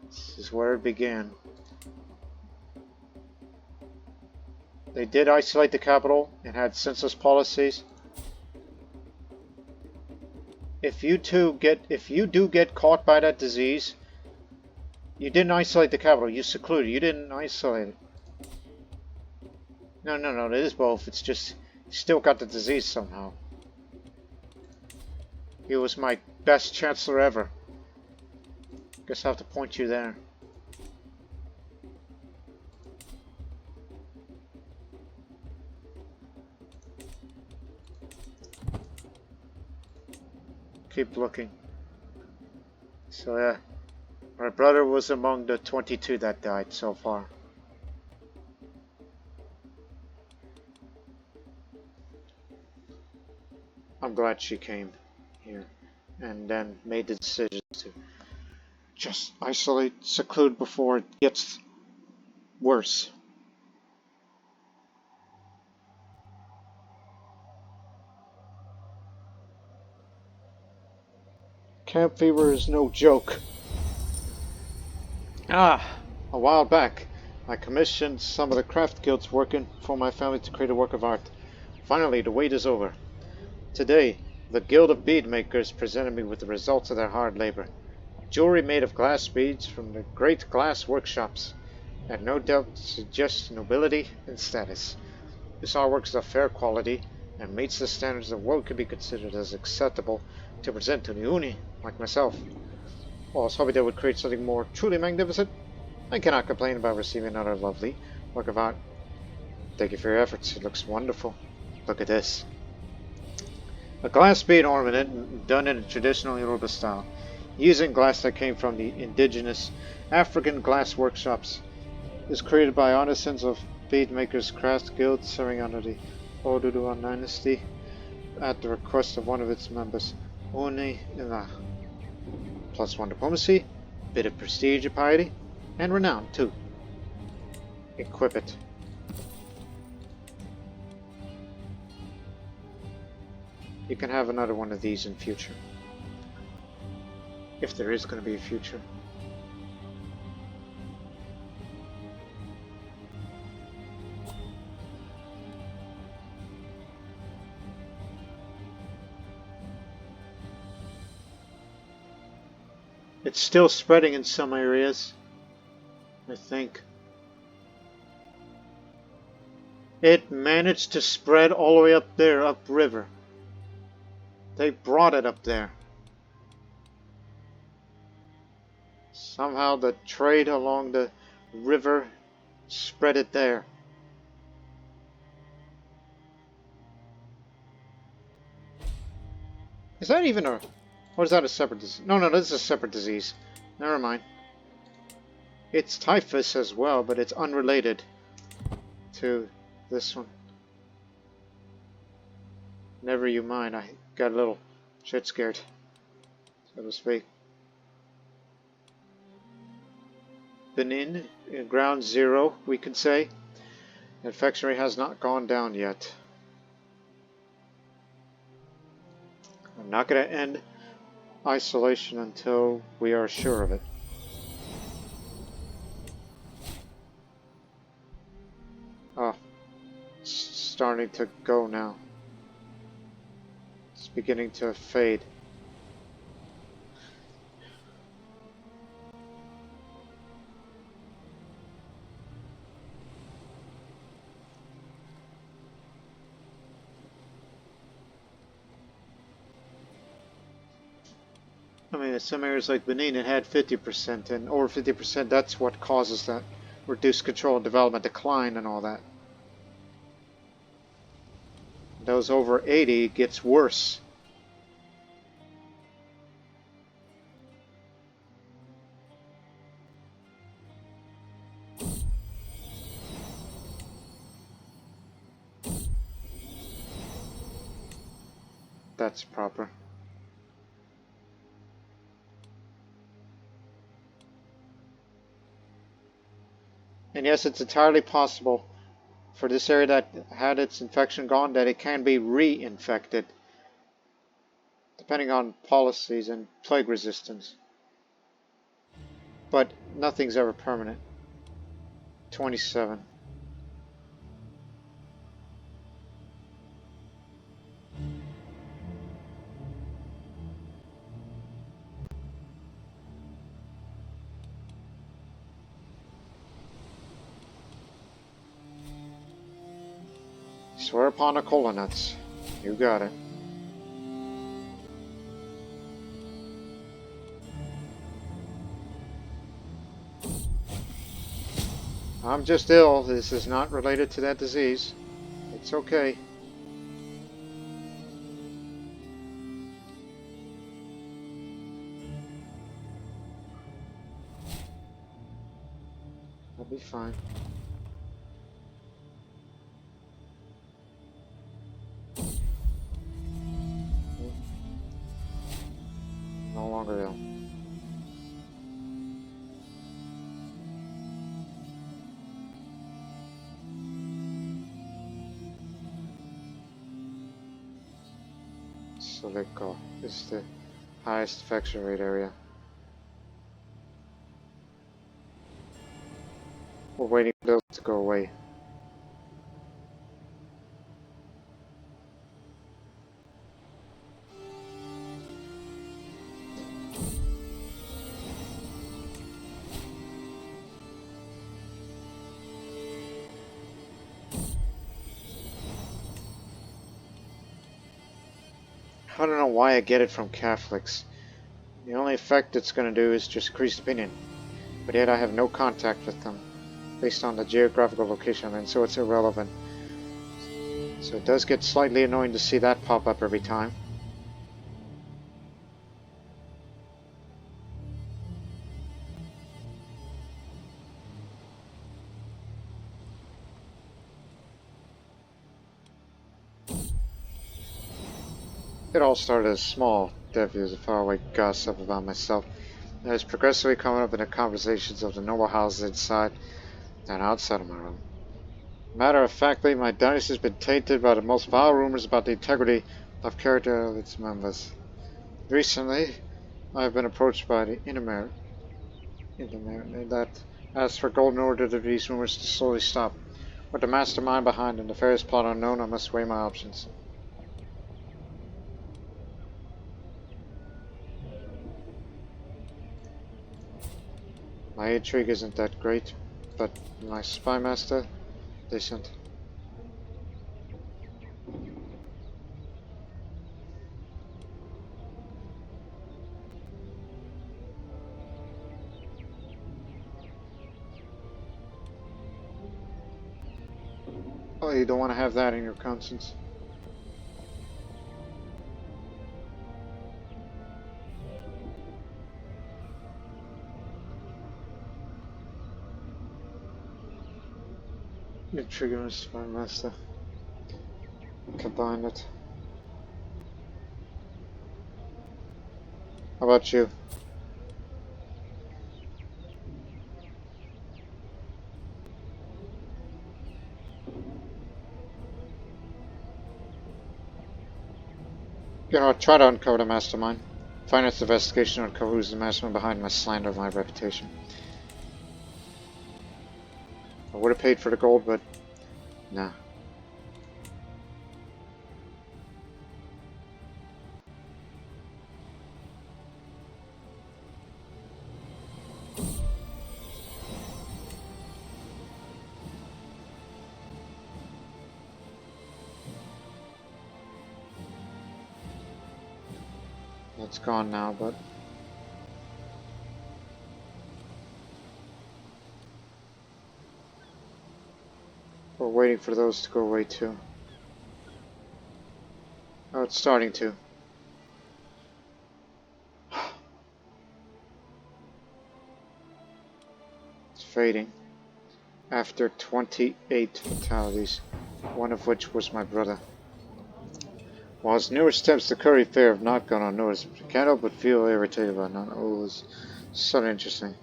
This is where it began. They did isolate the capital and had census policies. If you do get caught by that disease, you didn't isolate the capital, you secluded, you didn't isolate it. No, it is both. It's just, you still got the disease somehow. He was my best chancellor ever. Guess I'll have to point you there. Keep looking. So yeah, my brother was among the 22 that died so far. I'm glad she came here and then made the decision to just isolate, seclude before it gets worse. Camp fever is no joke. A while back, I commissioned some of the craft guilds working for my family to create a work of art. Finally, the wait is over. Today, the Guild of Bead Makers presented me with the results of their hard labor. Jewelry made of glass beads from the great glass workshops, and no doubt suggests nobility and status. This artwork is of fair quality and meets the standards of what could be considered as acceptable to present to the Ooni, like myself. While I was hoping they would create something more truly magnificent, I cannot complain about receiving another lovely work of art. Thank you for your efforts. It looks wonderful. Look at this. A glass bead ornament done in a traditional Yoruba style, using glass that came from the indigenous African glass workshops. It was created by artisans of bead makers craft guild serving under the Oduduwa dynasty at the request of one of its members, Ooni Ila. +1 diplomacy, bit of prestige and piety, and renown too. Equip it. You can have another one of these in future. If there is going to be a future. It's still spreading in some areas, I think. It managed to spread all the way up there, upriver. They brought it up there. Somehow the trade along the river spread it there. Is that even a... Or is that a separate disease? No, no, this is a separate disease. Never mind. It's typhus as well, but it's unrelated to this one. Never you mind, I got a little shit scared, so to speak. Benin, ground zero, we could say. Infection rate has not gone down yet. I'm not going to end isolation until we are sure of it. Oh, it's starting to go now. It's beginning to fade. I mean, in some areas like Benin, it had 50%, and over 50%, that's what causes that reduced control, development, decline, and all that. Those over 80, it gets worse. That's proper. And yes, it's entirely possible for this area that had its infection gone that it can be reinfected, depending on policies and plague resistance. But nothing's ever permanent. 27. Swear upon the cola nuts. You got it. I'm just ill. This is not related to that disease. It's okay. I'll be fine. No longer ill. Silico is the highest infection rate area. We're waiting for those to go away. I don't know why I get it from Catholics. The only effect it's going to do is just increase opinion. But yet I have no contact with them based on the geographical location I'm in, so it's irrelevant. So it does get slightly annoying to see that pop up every time. It all started as small debuts of faraway gossip about myself. It has progressively come up in the conversations of the noble houses inside and outside of my room. Matter of factly, my dynasty has been tainted by the most vile rumors about the integrity of character of its members. Recently, I have been approached by the Immersion that asks for golden order to these rumors to slowly stop. With the mastermind behind the nefarious plot unknown, I must weigh my options. My intrigue isn't that great, but my spy master, decent. Oh, you don't want to have that in your conscience. Your trigger is fine, master. Combine it. How about you? You know, try to uncover the mastermind. Finance investigation to uncover who's the mastermind behind my slander of my reputation. I would have paid for the gold, but nah. It's gone now, but we're waiting for those to go away too. Oh, it's starting to. It's fading. After 28 fatalities, one of which was my brother. While his numerous attempts to curry favor have not gone unnoticed, I can't help but feel irritated by none. Oh, it's so interesting.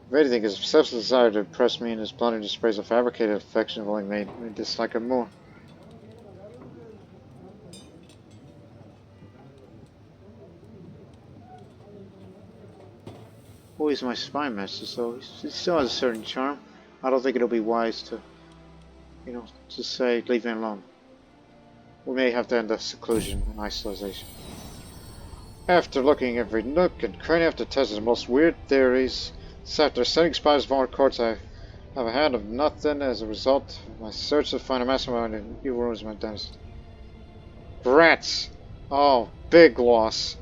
If anything, his obsessive desire to impress me and his blundering displays of fabricated affection have only made me dislike him more. Oh, he's my spy master, so he still has a certain charm. I don't think it'll be wise to, just say, leave him alone. We may have to end the seclusion and isolation. After looking every nook and cranny, after testing the most weird theories, after sending spies to foreign courts, I have a hand of nothing as a result of my search to find a mastermind in evil rooms of my dynasty. Rats! Oh, big loss.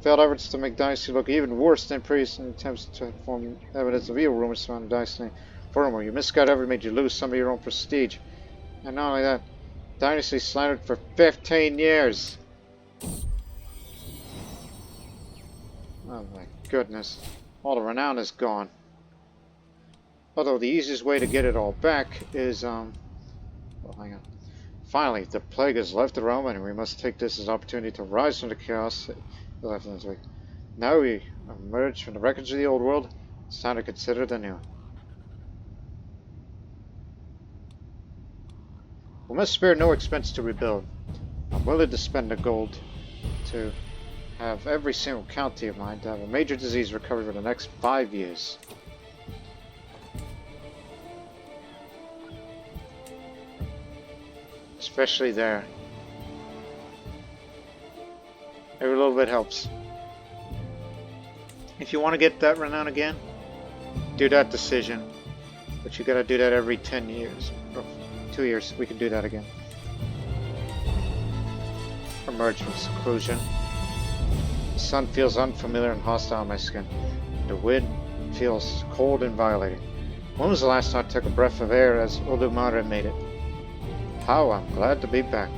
Failed efforts to make dynasty look even worse than previous attempts to form evidence of evil rumors surrounding dynasty. Furthermore, your misguided effort made you lose some of your own prestige. And not only that, dynasty slandered for 15 years. Oh my goodness. All the renown is gone. Although the easiest way to get it all back is, well, hang on. Finally, the plague has left the realm, and we must take this as an opportunity to rise from the chaos left in this week. Now we emerge from the wreckage of the old world. It's time to consider the new. We must spare no expense to rebuild. I'm willing to spend the gold to have every single county of mine to have a major disease recovered for the next 5 years. Especially there. Every little bit helps. If you want to get that renown again, do that decision. But you gotta do that every 10 years. Or 2 years, we can do that again. Emerge from seclusion. The sun feels unfamiliar and hostile on my skin. The wind feels cold and violating. When was the last time I took a breath of air as Olodumare made it? How I'm glad to be back.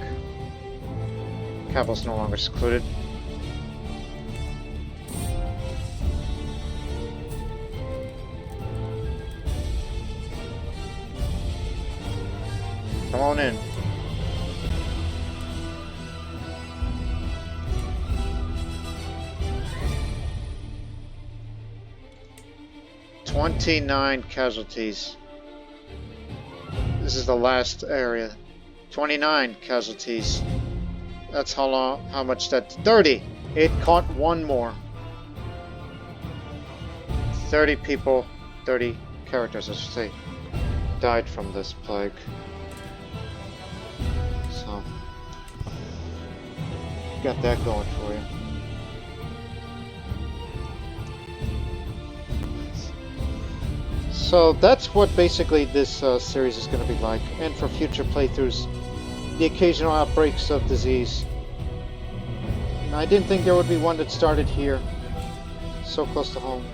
Capital's no longer secluded. Come on in. "29 casualties. This is the last area. 29 casualties. That's how much that's 30. It caught one more. 30 people, 30 characters, I should say, died from this plague. So, got that going for you. So that's what basically this series is going to be like, and for future playthroughs, the occasional outbreaks of disease. And I didn't think there would be one that started here, so close to home.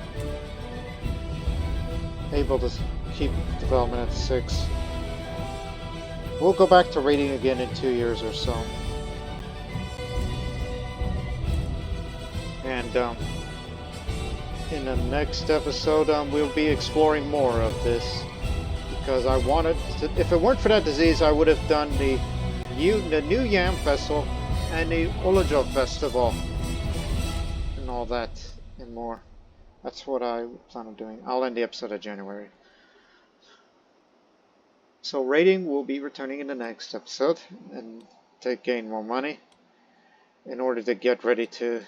Able to keep development at 6. We'll go back to raiding again in 2 years or so. And in the next episode, we'll be exploring more of this, because I wanted to, if it weren't for that disease, I would have done the New Yam Festival and the Olojo Festival and all that and more. That's what I plan on doing. I'll end the episode of January. So raiding will be returning in the next episode and to gain more money in order to get ready to,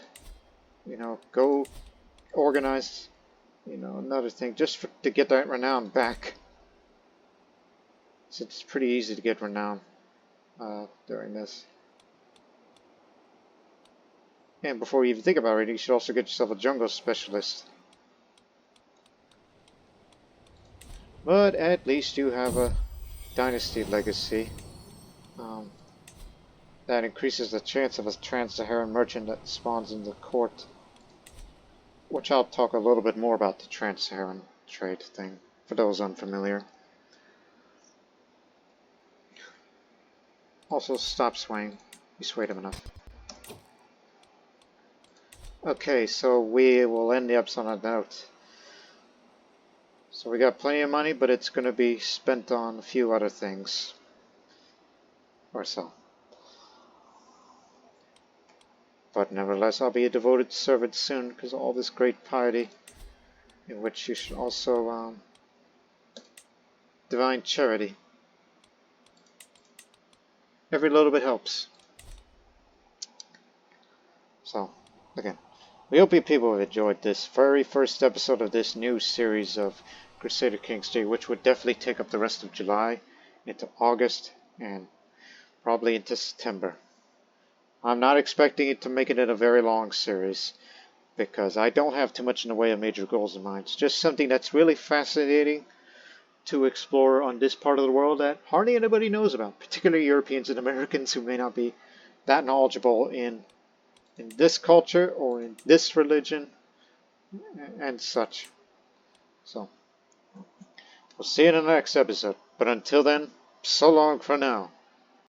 you know, go organize, you know, another thing just to get that renown back. So it's pretty easy to get renown during this. And before you even think about raiding, you should also get yourself a jungle specialist. But at least you have a dynasty legacy. That increases the chance of a Trans-Saharan merchant that spawns in the court. Which I'll talk a little bit more about the Trans-Saharan trade thing, for those unfamiliar. Also, stop swaying. You swayed him enough. Okay, so we will end the episode on a note. So we got plenty of money, but it's going to be spent on a few other things. Or so. But nevertheless, I'll be a devoted servant soon, because of all this great piety, in which you should also divine charity. Every little bit helps. So, again, we hope you people have enjoyed this very first episode of this new series of Crusader Kings 3, which would definitely take up the rest of July, into August, and probably into September. I'm not expecting it to make it a very long series, because I don't have too much in the way of major goals in mind. It's just something that's really fascinating to explore on this part of the world that hardly anybody knows about, particularly Europeans and Americans who may not be that knowledgeable in this culture or in this religion and such. So, we'll see you in the next episode. But until then, so long for now.